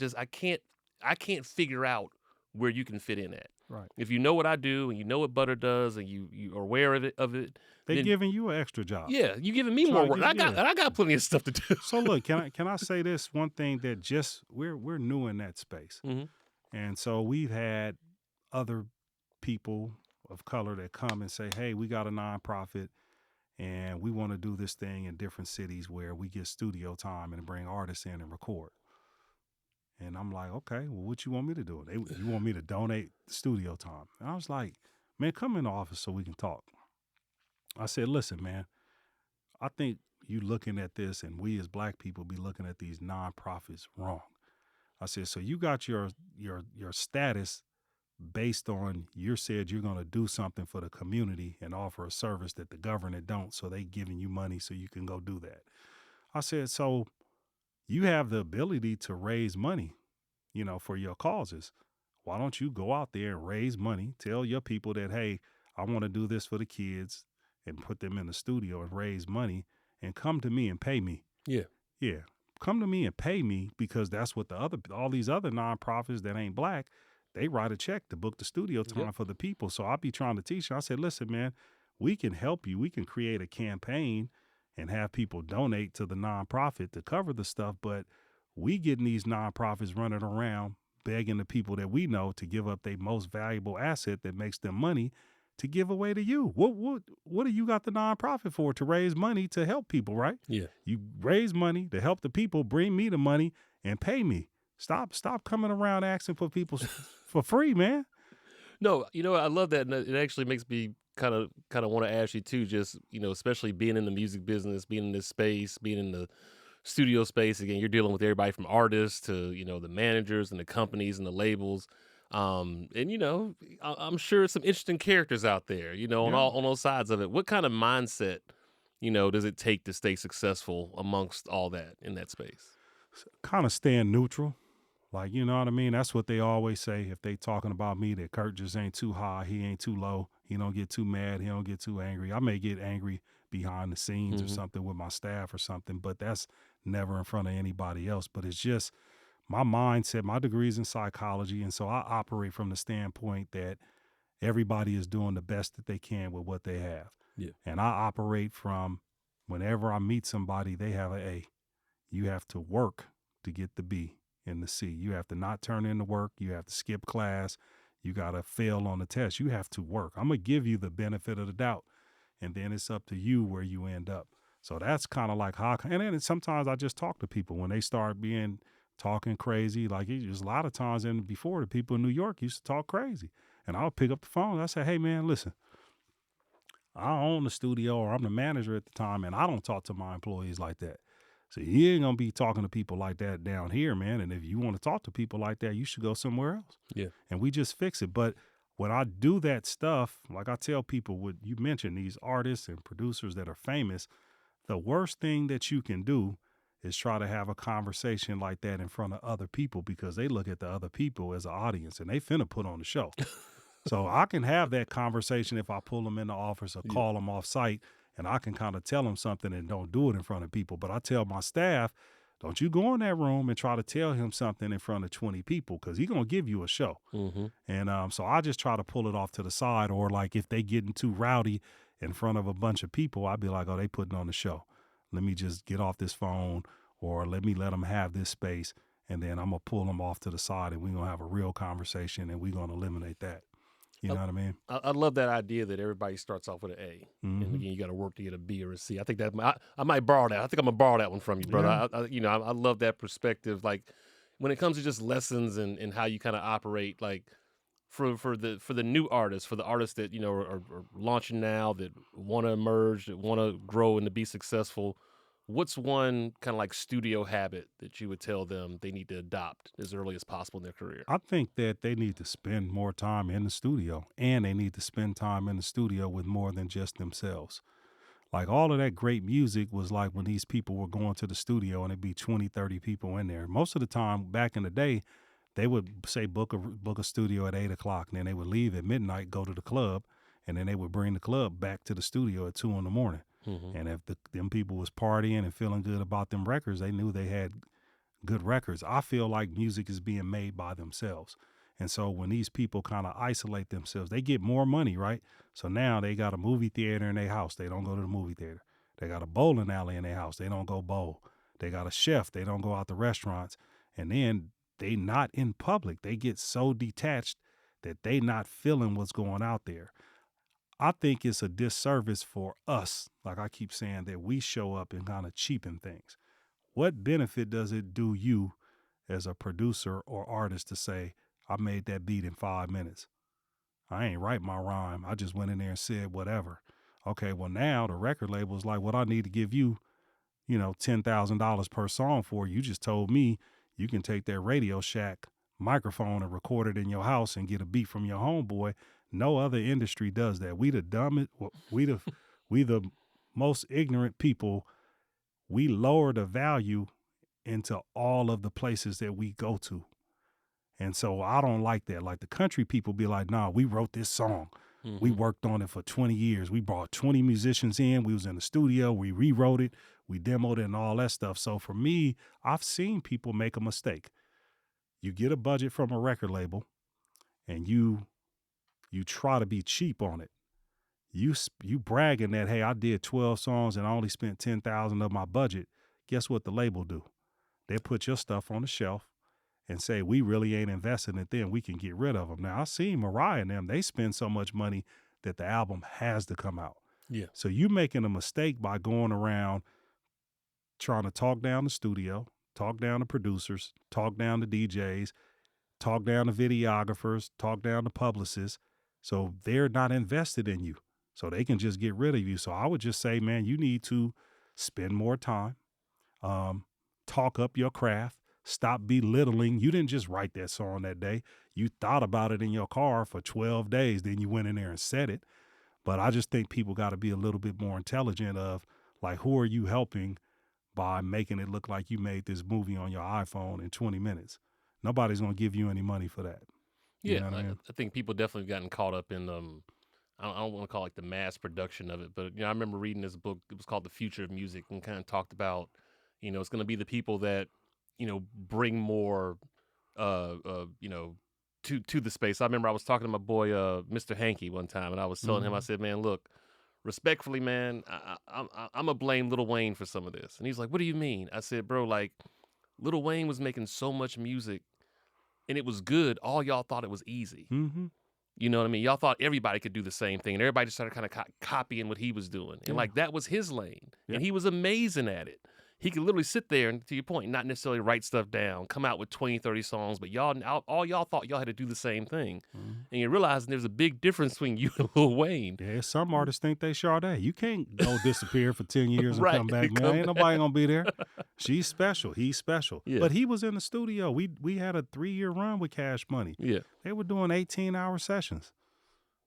I can't figure out where you can fit in at. Right. If you know what I do and you know what Butter does and you are aware of it, They then giving you an extra job. yeah, you giving me more work. I got plenty of stuff to do. So look, can I say this one thing that just we're new in that space. Mhm. And so we've had other people of color that come and say, hey, we got a nonprofit and we want to do this thing in different cities where we get studio time and bring artists in and record. And I'm like, okay, well, what you want me to do? You want me to donate studio time? And I was like, man, come in the office so we can talk. I said, listen, man, I think you looking at this and we as black people be looking at these nonprofits wrong. I said, so you got your status based on you said you're going to do something for the community and offer a service that the government don't, so they giving you money so you can go do that. I said, so you have the ability to raise money, for your causes. Why don't you go out there and raise money, tell your people that, hey, I want to do this for the kids and put them in the studio and raise money and come to me and pay me. Yeah. Yeah. Come to me and pay me because that's what all these other nonprofits that ain't black, they write a check to book the studio time for the people. So I'll be trying to teach you. I said, listen, man, we can help you. We can create a campaign and have people donate to the nonprofit to cover the stuff. But we getting these nonprofits running around begging the people that we know to give up their most valuable asset that makes them money to give away to you. What do you got the nonprofit for? To raise money to help people, right? Yeah. You raise money to help the people, bring me the money and pay me. Stop coming around asking for people for free, man. No, I love that. And it actually makes me kind of want to ask you too, just, especially being in the music business, being in this space, being in the studio space. Again, you're dealing with everybody from artists to, the managers and the companies and the labels. And I'm sure some interesting characters out there, on all sides of it. What kind of mindset, does it take to stay successful amongst all that in that space? Kind of staying neutral. Like, you know what I mean? That's what they always say if they talking about me, that Kurt just ain't too high, he ain't too low, he don't get too mad, he don't get too angry. I may get angry behind the scenes or something with my staff or something, but that's never in front of anybody else. But it's just my mindset, my degree's in psychology, and so I operate from the standpoint that everybody is doing the best that they can with what they have. Yeah. And I operate from whenever I meet somebody, they have an A. You have to work to get the B and the C. You have to not turn in the work. You have to skip class. You got to fail on the test. You have to work. I'm going to give you the benefit of the doubt, and then it's up to you where you end up. So that's kind of like how, and then sometimes I just talk to people when they start talking crazy. Like there's a lot of times, and before the people in New York used to talk crazy, and I'll pick up the phone. I say, hey man, listen, I own the studio or I'm the manager at the time, and I don't talk to my employees like that. So you ain't going to be talking to people like that down here, man. And if you want to talk to people like that, you should go somewhere else. Yeah. And we just fix it. But when I do that stuff, like I tell people, what you mentioned, these artists and producers that are famous, the worst thing that you can do is try to have a conversation like that in front of other people, because they look at the other people as an audience and they finna put on the show. So I can have that conversation if I pull them in the office or call them off site, and I can kind of tell them something and don't do it in front of people. But I tell my staff, don't you go in that room and try to tell him something in front of 20 people, because he's going to give you a show. And so I just try to pull it off to the side, or like if they getting too rowdy in front of a bunch of people, I'd be like, oh, they putting on the show. Let me just get off this phone, or let them have this space, and then I'm going to pull them off to the side, and we're going to have a real conversation, and we're going to eliminate that. You know what I mean? I love that idea that everybody starts off with an A, and again, you got to work to get a B or a C. I think that I might borrow that. I think I'm gonna borrow that one from you, brother. Yeah. I love that perspective. Like when it comes to just lessons and how you kind of operate, like for the new artists, for the artists that are launching now, that want to emerge, that want to grow and to be successful. what's one kind of like studio habit that you would tell them they need to adopt as early as possible in their career? I think that they need to spend more time in the studio, and they need to spend time in the studio with more than just themselves. Like all of that great music was like when these people were going to the studio and it'd be 20, 30 people in there. Most of the time back in the day, they would say book a studio at 8 o'clock, and then they would leave at midnight, go to the club, and then they would bring the club back to the studio at 2 in the morning. Mm-hmm. And if them people was partying and feeling good about them records, they knew they had good records. I feel like music is being made by themselves. And so when these people kind of isolate themselves, they get more money, right? So now they got a movie theater in their house. They don't go to the movie theater. They got a bowling alley in their house. They don't go bowl. They got a chef. They don't go out to restaurants. And then they not in public. They get so detached that they not feeling what's going out there. I think it's a disservice for us, like I keep saying, that we show up and kind of cheapen things. What benefit does it do you as a producer or artist to say, I made that beat in 5 minutes? I ain't write my rhyme. I just went in there and said whatever. Okay, well now the record label's like, what I need to give you, $10,000 per song for. You just told me you can take that Radio Shack microphone and record it in your house and get a beat from your homeboy. No other industry does that. We the dumbest, we the most ignorant people. We lower the value into all of the places that we go to. And so I don't like that. Like the country people be like, nah, we wrote this song. Mm-hmm. We worked on it for 20 years. We brought 20 musicians in. We was in the studio. We rewrote it. We demoed it and all that stuff. So for me, I've seen people make a mistake. You get a budget from a record label and you try to be cheap on it. You bragging that, hey, I did 12 songs and I only spent $10,000 of my budget. Guess what the label do? They put your stuff on the shelf and say, we really ain't investing it, then we can get rid of them. Now, I see Mariah and them, they spend so much money that the album has to come out. Yeah. So you making a mistake by going around trying to talk down the studio, talk down the producers, talk down the DJs, talk down the videographers, talk down the publicists. So they're not invested in you. So they can just get rid of you. So I would just say, man, you need to spend more time, talk up your craft, stop belittling. You didn't just write that song that day. You thought about it in your car for 12 days. Then you went in there and said it. But I just think people got to be a little bit more intelligent of like, who are you helping by making it look like you made this movie on your iPhone in 20 minutes? Nobody's going to give you any money for that. Yeah, You know what I mean? I think people definitely gotten caught up in I don't want to call it like the mass production of it, but I remember reading this book. It was called The Future of Music, and kind of talked about, it's going to be the people that, bring more, to the space. I remember I was talking to my boy, Mr. Hankey, one time, and I was telling him, I said, man, look, respectfully, man, I'm gonna blame Lil Wayne for some of this, and he's like, what do you mean? I said, bro, like, Lil Wayne was making so much music, and it was good. All y'all thought it was easy. Mm-hmm. You know what I mean? Y'all thought everybody could do the same thing, and everybody just started kind of copying what he was doing. And like that was his lane, and he was amazing at it. He could literally sit there and, to your point, not necessarily write stuff down, come out with 20, 30 songs, but all y'all thought y'all had to do the same thing. And you realize there's a big difference between you and Lil Wayne. Yeah, some artists think they Sade. You can't go disappear for 10 years and Right, come back, man. come Ain't nobody gonna be there. She's special. He's special. Yeah. But he was in the studio. We had a 3-year run with Cash Money. Yeah. They were doing 18-hour sessions.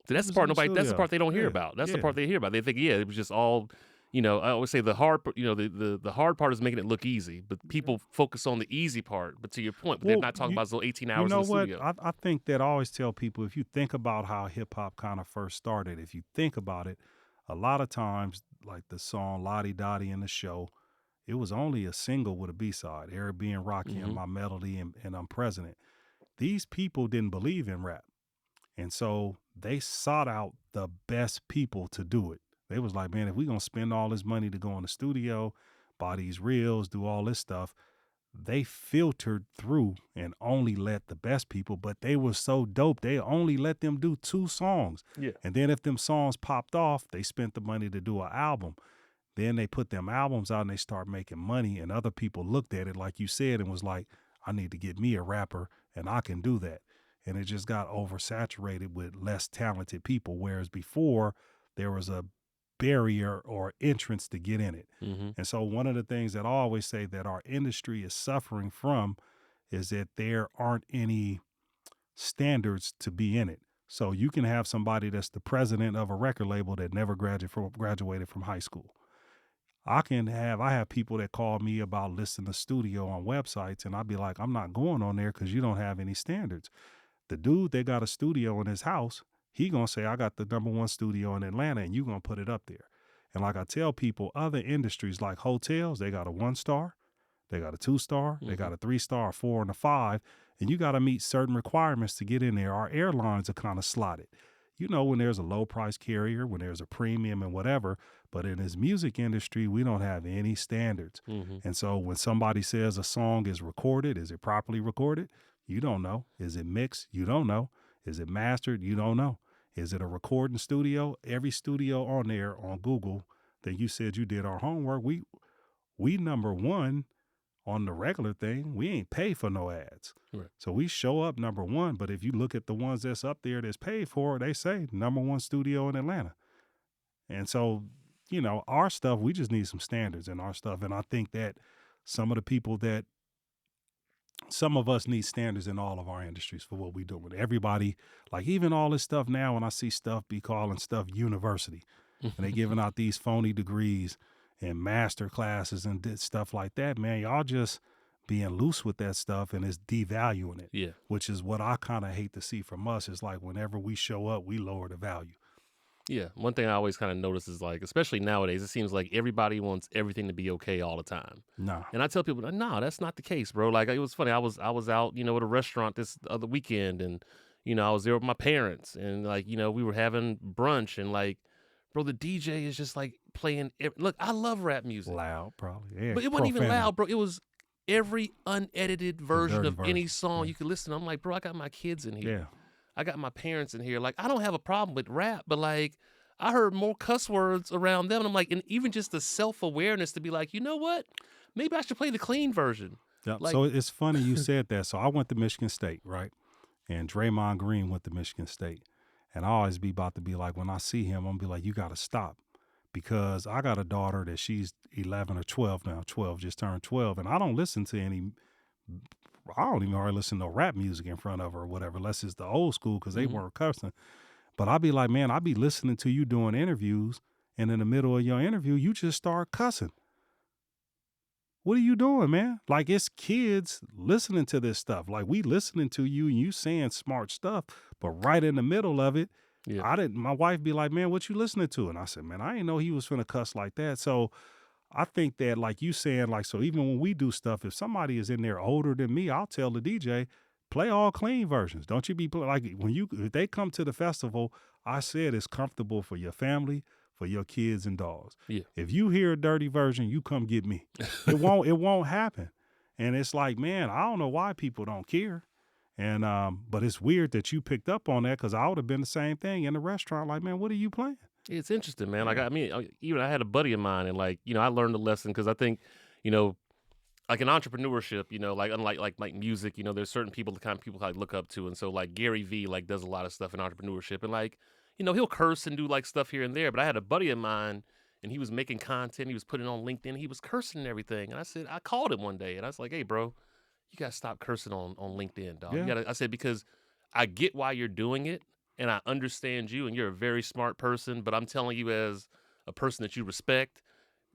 So that's the was part in the that's the studio. part they don't hear Yeah, about. That's the yeah. part they hear about. They think, it was just all, I always say the hard, the hard part is making it look easy, but people focus on the easy part. But to your point, but they're Well, not talking about those 18 You hours know in the what? studio. I think that I always tell people, if you think about how hip-hop kind of first started, if you think about it, a lot of times, like the song Lottie Dottie in the Show, it was only a single with a B-side, Eric being Rocky and My Melody and I'm President. These people didn't believe in rap. And so they sought out the best people to do it. They was like, man, if we're going to spend all this money to go in the studio, buy these reels, do all this stuff, they filtered through and only let the best people, but they were so dope, they only let them do 2 songs. Yeah. And then if them songs popped off, they spent the money to do an album. Then they put them albums out and they start making money, and other people looked at it, like you said, and was like, I need to get me a rapper and I can do that. And it just got oversaturated with less talented people. Whereas before there was a barrier or entrance to get in it. Mm-hmm. And so one of the things that I always say that our industry is suffering from is that there aren't any standards to be in it. So you can have somebody that's the president of a record label that never graduated from high school. I have people that call me about listing a studio on websites, and I'd be like, I'm not going on there because you don't have any standards. The dude that got a studio in his house, he gonna say, I got the #1 studio in Atlanta, and you gonna put it up there. And like I tell people, other industries like hotels, they got a 1-star, they got a 2-star, they got a 3-star, a 4, and a 5, and you got to meet certain requirements to get in there. Our airlines are kind of slotted. You know, when there's a low price carrier, when there's a premium and whatever, but in this music industry, we don't have any standards. Mm-hmm. And so when somebody says a song is recorded, is it properly recorded? You don't know. Is it mixed? You don't know. Is it mastered? You don't know. Is it a recording studio? Every studio on there on Google that you said you did our homework, we #1 on the regular thing. We ain't pay for no ads. Right. So we show up #1, but if you look at the ones that's up there that's paid for, they say #1 studio in Atlanta. And so, you know, our stuff, we just need some standards in our stuff. And I think that some of us need standards in all of our industries for what we do with everybody. Like even all this stuff now, when I see stuff be calling stuff university and they giving out these phony degrees and master classes and stuff like that, man, y'all just being loose with that stuff and it's devaluing it. Yeah. Which is what I kind of hate to see from us. It's like whenever we show up, we lower the value. Yeah. One thing I always kind of notice is like, especially nowadays, it seems like everybody wants everything to be okay all the time. No. And I tell people, no, that's not the case, bro. Like it was funny. I was out, you know, at a restaurant this other weekend, and you know, I was there with my parents, and like, you know, we were having brunch, and like, bro, the DJ is just like playing. Look, I love rap music. Loud, probably. Yeah, but it wasn't even loud, bro. It was every unedited version of any song you could listen to. I'm like, bro, I got my kids in here. Yeah. I got my parents in here. Like, I don't have a problem with rap, but like, I heard more cuss words around them. And I'm like, and even just the self-awareness to be like, you know what? Maybe I should play the clean version. Yep. Like, so it's funny you said that. So I went to Michigan State, right? And Draymond Green went to Michigan State. And I always be about to be like, when I see him, I'm going to be like, you got to stop. Because I got a daughter that she's 11 or 12 now, 12, just turned 12. And I don't listen to I don't even hardly listen to rap music in front of her or whatever, unless it's the old school because they weren't cussing. But I'll be like, man, I'll be listening to you doing interviews, and in the middle of your interview, you just start cussing. What are you doing, man? Like, it's kids listening to this stuff. Like, we listening to you and you saying smart stuff, but right in the middle of it, my wife be like, man, what you listening to? And I said, man, I didn't know he was finna cuss like that. So I think that, like you saying, like, so even when we do stuff, if somebody is in there older than me, I'll tell the DJ, play all clean versions. Don't you be like, if they come to the festival, I said it's comfortable for your family, for your kids and dogs. Yeah. If you hear a dirty version, you come get me. It won't happen. And it's like, man, I don't know why people don't care. And but it's weird that you picked up on that, because I would have been the same thing in the restaurant. Like, man, what are you playing? It's interesting, man. Like, I mean, even I had a buddy of mine, and like, you know, I learned a lesson because I think, you know, like in entrepreneurship, you know, like unlike like music, you know, there's certain people, the kind of people I look up to, and so like Gary V like does a lot of stuff in entrepreneurship, and like, you know, he'll curse and do like stuff here and there. But I had a buddy of mine, and he was making content, he was putting it on LinkedIn, he was cursing and everything, and I called him one day, and I was like, hey, bro, you gotta stop cursing on LinkedIn, dog. Yeah. I said, because I get why you're doing it, and I understand you, and you're a very smart person, but I'm telling you as a person that you respect,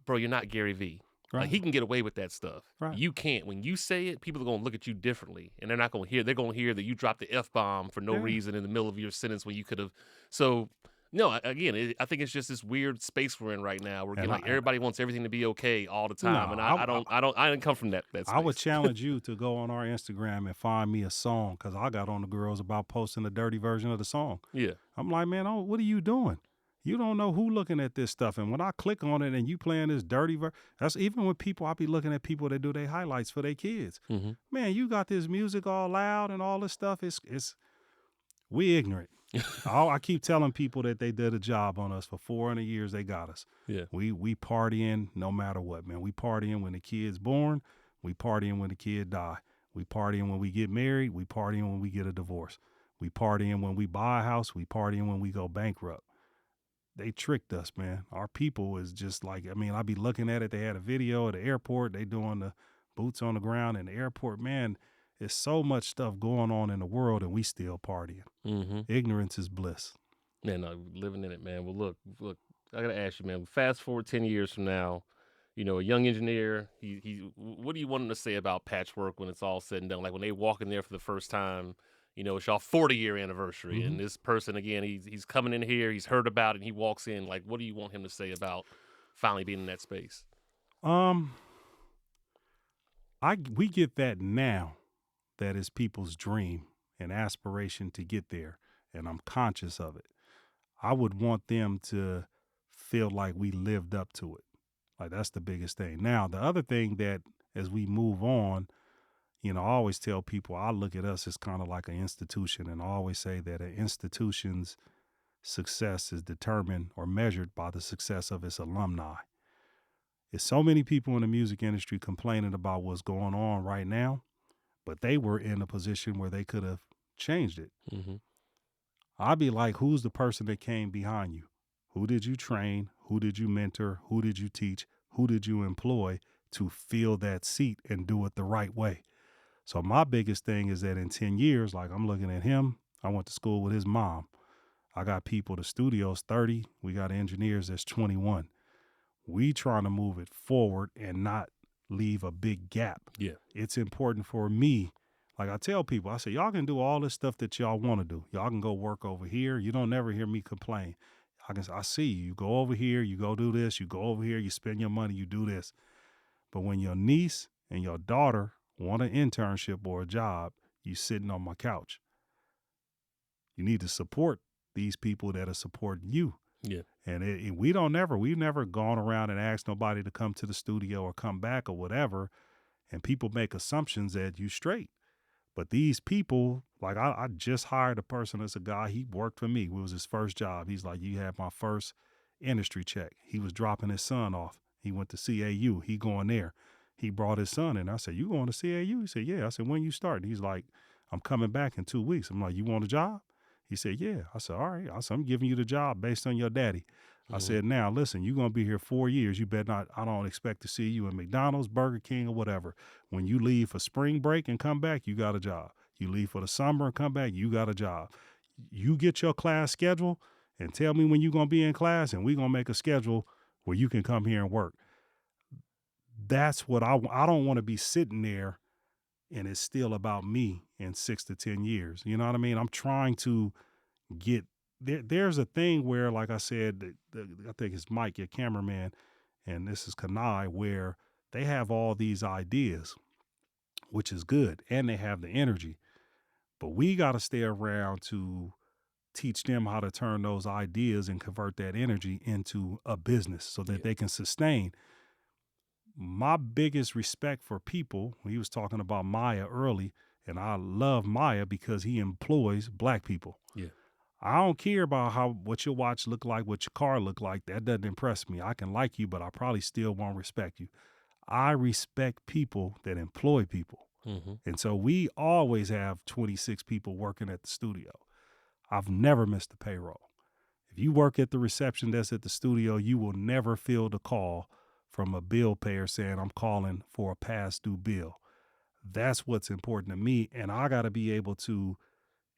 bro, you're not Gary V. Right. Like, he can get away with that stuff. Right. You can't. When you say it, people are going to look at you differently, and they're going to hear that you dropped the F-bomb for no reason in the middle of your sentence when you could have. So, no, again, I think it's just this weird space we're in right now. We're getting, like, everybody wants everything to be okay all the time. No, and I didn't come from that space. I would challenge you to go on our Instagram and find me a song, because I got on the girls about posting a dirty version of the song. Yeah. I'm like, man, what are you doing? You don't know who looking at this stuff. And when I click on it and you playing this dirty that's even with people, I be looking at people that do their highlights for their kids. Mm-hmm. Man, you got this music all loud and all this stuff. We ignorant. I keep telling people that they did a job on us for 400 years. They got us. Yeah. We partying no matter what, man. We partying when the kid's born. We partying when the kid die. We partying when we get married. We partying when we get a divorce. We partying when we buy a house. We partying when we go bankrupt. they tricked us, man. Our people is just like, I mean, I be looking at it. They had a video at the airport. They doing the boots on the ground in the airport. Man, there's so much stuff going on in the world and we still partying. Mm-hmm. Ignorance is bliss. Man, living in it, man. Well, look. I gotta ask you, man. Fast forward 10 years from now, a young engineer. What do you want him to say about Patchwerk when it's all said and done? Like when they walk in there for the first time, it's y'all 40-year anniversary, and this person again, he's coming in here. He's heard about it. And he walks in. Like, what do you want him to say about finally being in that space? We get that now. That is people's dream and aspiration to get there, and I'm conscious of it. I would want them to feel like we lived up to it. Like that's the biggest thing. Now, the other thing that as we move on, I always tell people I look at us as kind of like an institution, and I always say that an institution's success is determined or measured by the success of its alumni. There's so many people in the music industry complaining about what's going on right now, but they were in a position where they could have changed it. Mm-hmm. I'd be like, who's the person that came behind you? Who did you train? Who did you mentor? Who did you teach? Who did you employ to fill that seat and do it the right way? So my biggest thing is that in 10 years, like I'm looking at him, I went to school with his mom. I got people, the studio's 30. We got engineers that's 21. We trying to move it forward and not leave a big gap. Yeah. It's important for me. Like I tell people, I say, y'all can do all this stuff that y'all want to do. Y'all can go work over here. You don't never hear me complain. I see you. You go over here, you go do this, you go over here, you spend your money, you do this. But when your niece and your daughter want an internship or a job, you sitting on my couch. You need to support these people that are supporting you. Yeah. And we've never gone around and asked nobody to come to the studio or come back or whatever. And people make assumptions that you straight. But these people, like I just hired a person as a guy. He worked for me. It was his first job. He's like, you had my first industry check. He was dropping his son off. He went to CAU. He going there. He brought his son in. I said, you going to CAU? He said, yeah. I said, when you starting? He's like, I'm coming back in 2 weeks. I'm like, you want a job? He said, yeah. I said, all right. I said, I'm giving you the job based on your daddy. I said, now, listen, you're going to be here 4 years. You better not, I don't expect to see you in McDonald's, Burger King, or whatever. When you leave for spring break and come back, you got a job. You leave for the summer and come back, you got a job. You get your class schedule and tell me when you're going to be in class, and we're going to make a schedule where you can come here and work. That's what I don't want to be sitting there and it's still about me in 6 to 10 years. You know what I mean? I'm trying to get there's a thing where, like I said, I think it's Mike, your cameraman, and this is Kanai, where they have all these ideas, which is good, and they have the energy. But we got to stay around to teach them how to turn those ideas and convert that energy into a business so that they can sustain. My biggest respect for people, he was talking about Maya early, and I love Maya because he employs black people. Yeah. I don't care about what your watch look like, what your car look like. That doesn't impress me. I can like you, but I probably still won't respect you. I respect people that employ people. Mm-hmm. And so we always have 26 people working at the studio. I've never missed a payroll. If you work at the reception desk at the studio, you will never field a call from a bill payer saying, I'm calling for a past due bill. That's what's important to me. And I got to be able to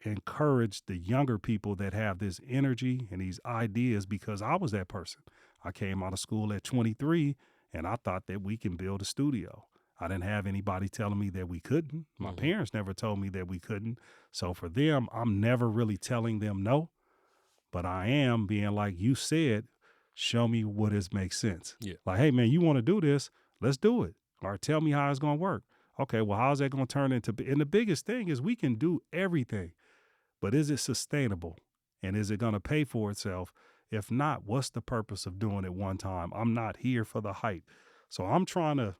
encourage the younger people that have this energy and these ideas, because I was that person. I came out of school at 23 and I thought that we can build a studio. I didn't have anybody telling me that we couldn't. My parents never told me that we couldn't. So for them, I'm never really telling them no, but I am being like, you said, show me what it makes sense. Yeah. Like, hey man, you want to do this? Let's do it. Or tell me how it's going to work. Okay, well, how's that going to turn into? And the biggest thing is we can do everything. But is it sustainable? And is it going to pay for itself? If not, what's the purpose of doing it one time? I'm not here for the hype. So I'm trying to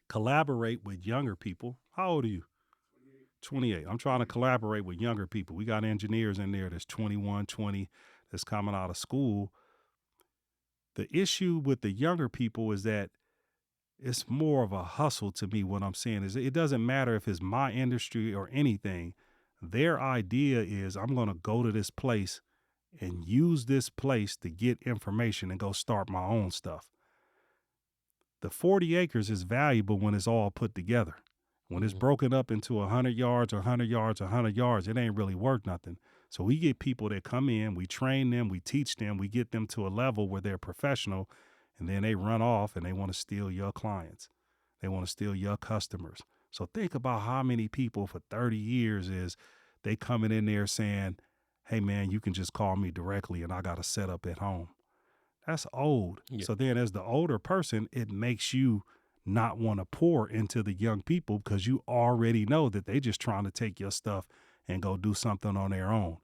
collaborate with younger people. How old are you? 28. I'm trying to collaborate with younger people. We got engineers in there that's 21, 20, that's coming out of school. The issue with the younger people is that it's more of a hustle to me. What I'm saying is it doesn't matter if it's my industry or anything. Their idea is, I'm going to go to this place and use this place to get information and go start my own stuff. The 40 acres is valuable when it's all put together. When it's broken up into 100 yards or 100 yards or 100 yards, it ain't really worth nothing. So we get people that come in, we train them, we teach them, we get them to a level where they're professional, and then they run off and they want to steal your clients. They want to steal your customers. So think about how many people for 30 years is they coming in there saying, hey, man, you can just call me directly and I got a setup at home. That's old. Yeah. So then as the older person, it makes you not want to pour into the young people because you already know that they just trying to take your stuff and go do something on their own.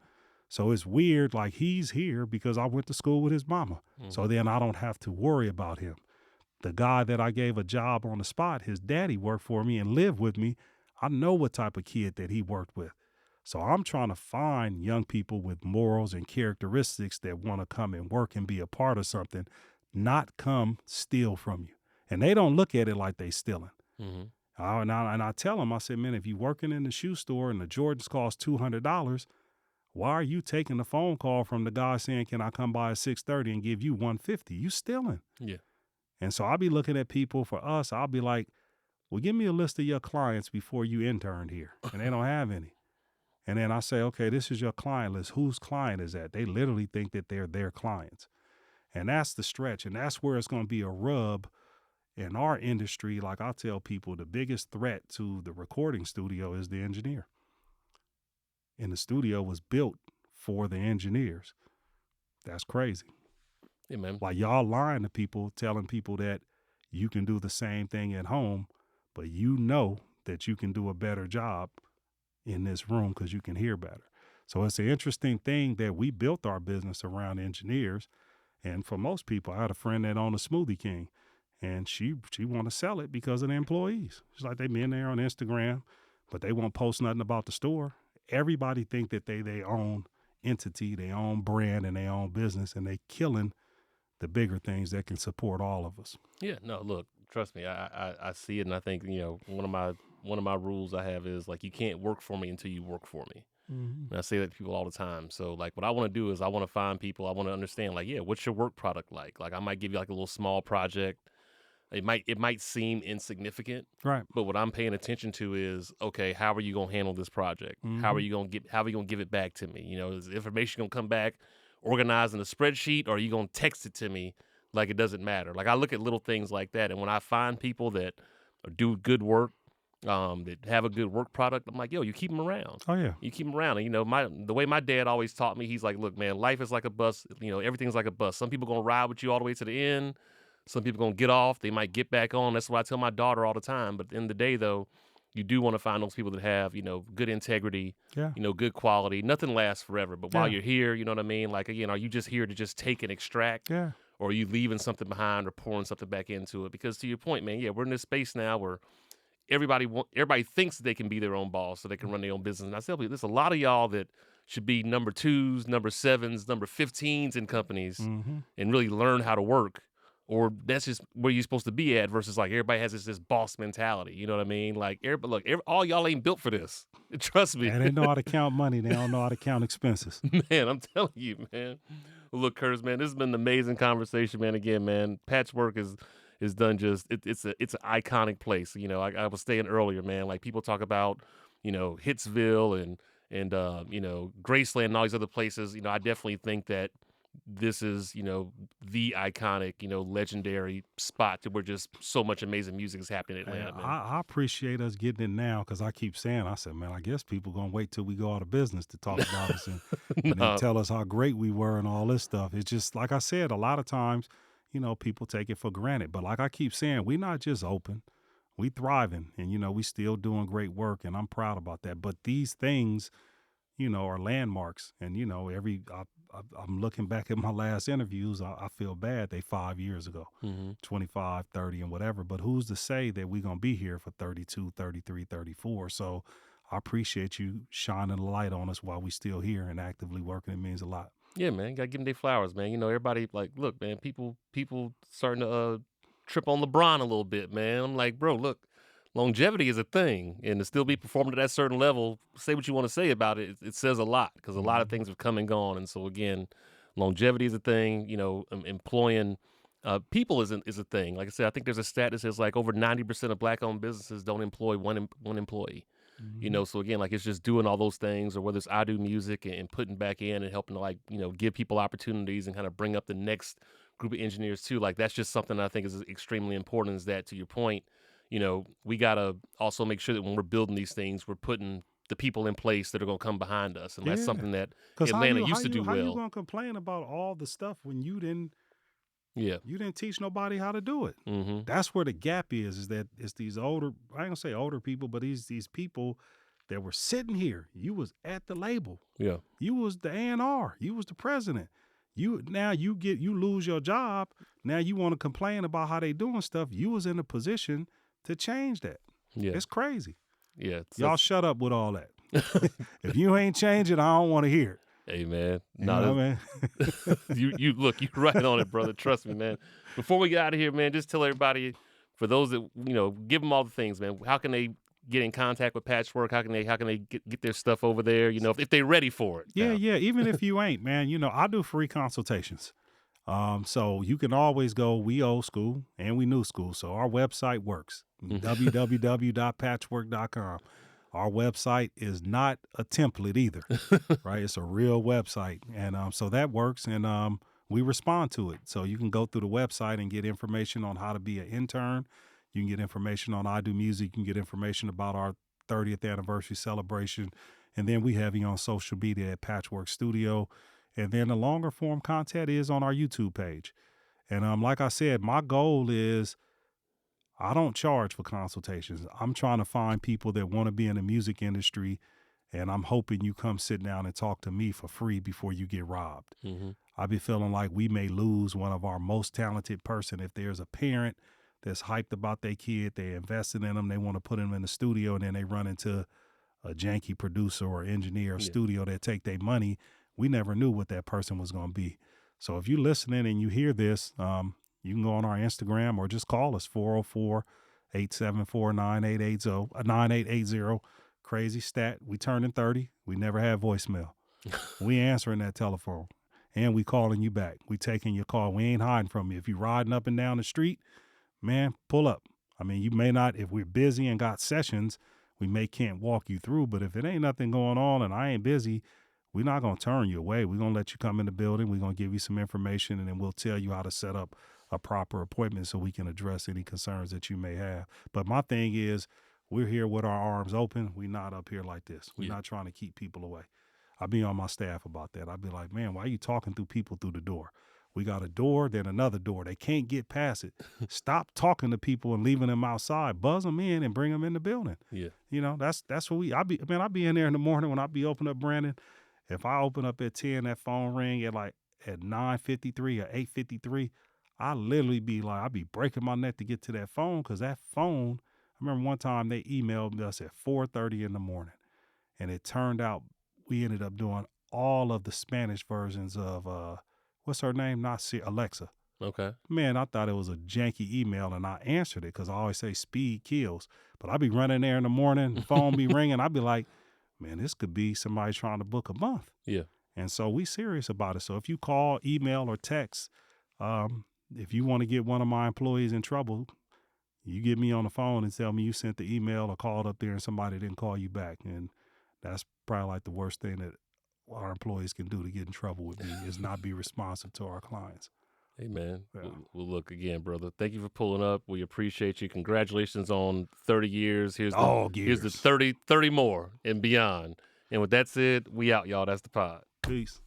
So it's weird, like he's here because I went to school with his mama. So then I don't have to worry about him. The guy that I gave a job on the spot, his daddy worked for me and lived with me. I know what type of kid that he worked with. So I'm trying to find young people with morals and characteristics that want to come and work and be a part of something, not come steal from you. And they don't look at it like they stealing. And I tell them, I said, man, if you're working in the shoe store and the Jordans cost $200, why are you taking the phone call from the guy saying, can I come by at 6:30 and give you $150? You stealing. Yeah. And so I'll be looking at people for us. I'll be like, well, give me a list of your clients before you interned here. And they don't have any. And then I say, okay, this is your client list. Whose client is that? They literally think that they're their clients. And that's the stretch. And that's where it's going to be a rub in our industry. Like I tell people, the biggest threat to the recording studio is the engineer. And the studio was built for the engineers. That's crazy. Yeah, man. Like y'all lying to people, telling people that you can do the same thing at home, but you know that you can do a better job in this room because you can hear better. So it's an interesting thing that we built our business around engineers. And for most people, I had a friend that owned a Smoothie King, and she want to sell it because of the employees. It's like they been there on Instagram, but they won't post nothing about the store. Everybody think that they own entity, they own brand, and they own business, and they killing the bigger things that can support all of us. Yeah, no, look, trust me, I see it, and I think, you know, one of my rules I have is like, you can't work for me until you work for me. And I say that to people all the time. So like, what I want to do is I want to find people, I want to understand like, yeah, what's your work product like? Like I might give you like a little small project. It might seem insignificant, Right. but what I'm paying attention to is, okay, how are you gonna handle this project? How are you gonna give it back to me? You know, is the information gonna come back organized in a spreadsheet, or are you gonna text it to me like it doesn't matter? Like I look at little things like that, and when I find people that do good work, that have a good work product, I'm like, yo, you keep them around. Oh yeah. You keep them around. And, you know, the way my dad always taught me, he's like, look, man, life is like a bus. You know, everything's like a bus. Some people gonna ride with you all the way to the end. Some people gonna get off. They might get back on. That's what I tell my daughter all the time. But at the end of the day, though, you do want to find those people that have, you know, good integrity, Yeah. you know, good quality. Nothing lasts forever. But while Yeah. you're here, you know what I mean? Like, again, are you just here to just take and extract? Yeah. Or are you leaving something behind or pouring something back into it? Because to your point, man, yeah, we're in this space now where everybody thinks that they can be their own boss so they can run their own business. And I tell people, there's a lot of y'all that should be number 2s, number 7s, number 15s in companies and really learn how to work. Or that's just where you're supposed to be at versus like everybody has this boss mentality. You know what I mean? Like, all y'all ain't built for this. Trust me. And they know how to count money. They don't know how to count expenses. Man, I'm telling you, man. Well, look, Curtis, man, this has been an amazing conversation, man. Again, man, Patchwerk is done just, it's an iconic place. You know, I was saying earlier, man, like people talk about, you know, Hitsville and you know, Graceland and all these other places. You know, I definitely think that this is, you know, the iconic, you know, legendary spot to where just so much amazing music is happening in Atlanta, man. I appreciate us getting it now because I keep saying, I said, man, I guess people going to wait till we go out of business to talk about us and then tell us how great we were and all this stuff. It's just, like I said, a lot of times, you know, people take it for granted. But like I keep saying, we not just open, we thriving and, you know, we still doing great work and I'm proud about that. But these things, you know, are landmarks. And, you know, I'm looking back at my last interviews. I feel bad. They 5 years ago, 25, 30 and whatever. But who's to say that we're going to be here for 32, 33, 34? So I appreciate you shining a light on us while we still here and actively working. It means a lot. Yeah, man. Got to give them their flowers, man. You know, everybody like, look, man, people starting to trip on LeBron a little bit, man. I'm like, bro, look, longevity is a thing, and to still be performing at that certain level, say what you want to say about it, it says a lot because a lot of things have come and gone. And so again, longevity is a thing. Employing people is a thing. Like I said, I think there's a stat that says like over 90% of black-owned businesses don't employ one employee. So again, like it's just doing all those things, or whether it's I do music and putting back in and helping to like give people opportunities and kind of bring up the next group of engineers too. Like that's just something I think is extremely important. Is that, to your point, we gotta also make sure that when we're building these things, we're putting the people in place that are gonna come behind us, and that's something that Atlanta used to do well. How you gonna complain about all the stuff when you didn't teach nobody how to do it? That's where the gap is that it's these older, I ain't gonna say older people, but these people that were sitting here. You was at the label. Yeah. You was the A&R. You was the president. You lose your job. Now you want to complain about how they doing stuff. You was in a position to change that. Yeah. It's crazy. Yeah. Y'all shut up with all that. If you ain't changing, I don't want to hear it. Hey, man. Man. you look, you right on it, brother. Trust me, man. Before we get out of here, man, just tell everybody, for those that, give them all the things, man. How can they get in contact with Patchwerk? How can they get their stuff over there, if they're ready for it? Yeah. Even if you ain't, man, I do free consultations. So you can always go, we old school and we new school. So our website works, www.patchwerk.com. Our website is not a template either, right? It's a real website. And so that works, and we respond to it. So you can go through the website and get information on how to be an intern. You can get information on I Do Music. You can get information about our 30th anniversary celebration. And then we have you on social media at Patchwerk Studio. And then the longer form content is on our YouTube page. And like I said, my goal is I don't charge for consultations. I'm trying to find people that want to be in the music industry, and I'm hoping you come sit down and talk to me for free before you get robbed. I be feeling like we may lose one of our most talented person if there's a parent that's hyped about their kid, they invested in them, they want to put them in the studio, and then they run into a janky producer or engineer or studio that take their money. We never knew what that person was going to be. So if you're listening and you hear this, you can go on our Instagram or just call us, 404-874-9880. Crazy stat. We turning 30. We never had voicemail. We answering that telephone, and we calling you back. We taking your call. We ain't hiding from you. If you riding up and down the street, man, pull up. I mean, you may not, if we're busy and got sessions, we can't walk you through, but if it ain't nothing going on and I ain't busy, we're not going to turn you away. We're going to let you come in the building. We're going to give you some information, and then we'll tell you how to set up a proper appointment so we can address any concerns that you may have. But my thing is, we're here with our arms open. We're not up here like this. We're not trying to keep people away. I be on my staff about that. I'd be like, man, why are you talking through people through the door? We got a door, then another door. They can't get past it. Stop talking to people and leaving them outside. Buzz them in and bring them in the building. Yeah. That's what I be in there in the morning when I be opening up Brandon. If I open up at 10, that phone ring at 9:53 or 8:53, I literally be like, I be breaking my neck to get to that phone, because that phone, I remember one time they emailed us at 4:30 in the morning, and it turned out we ended up doing all of the Spanish versions of, what's her name? Alexa. Okay. Man, I thought it was a janky email, and I answered it because I always say speed kills. But I be running there in the morning, the phone be ringing. I be like, man, this could be somebody trying to book a month. Yeah. And so we serious about it. So if you call, email, or text, if you want to get one of my employees in trouble, you get me on the phone and tell me you sent the email or called up there and somebody didn't call you back. And that's probably like the worst thing that our employees can do to get in trouble with me, is not be responsive to our clients. Hey, man. Yeah. Well, look, again, brother, thank you for pulling up. We appreciate you. Congratulations on 30 years. Here's the 30 more and beyond. And with that said, we out, y'all. That's the pod. Peace.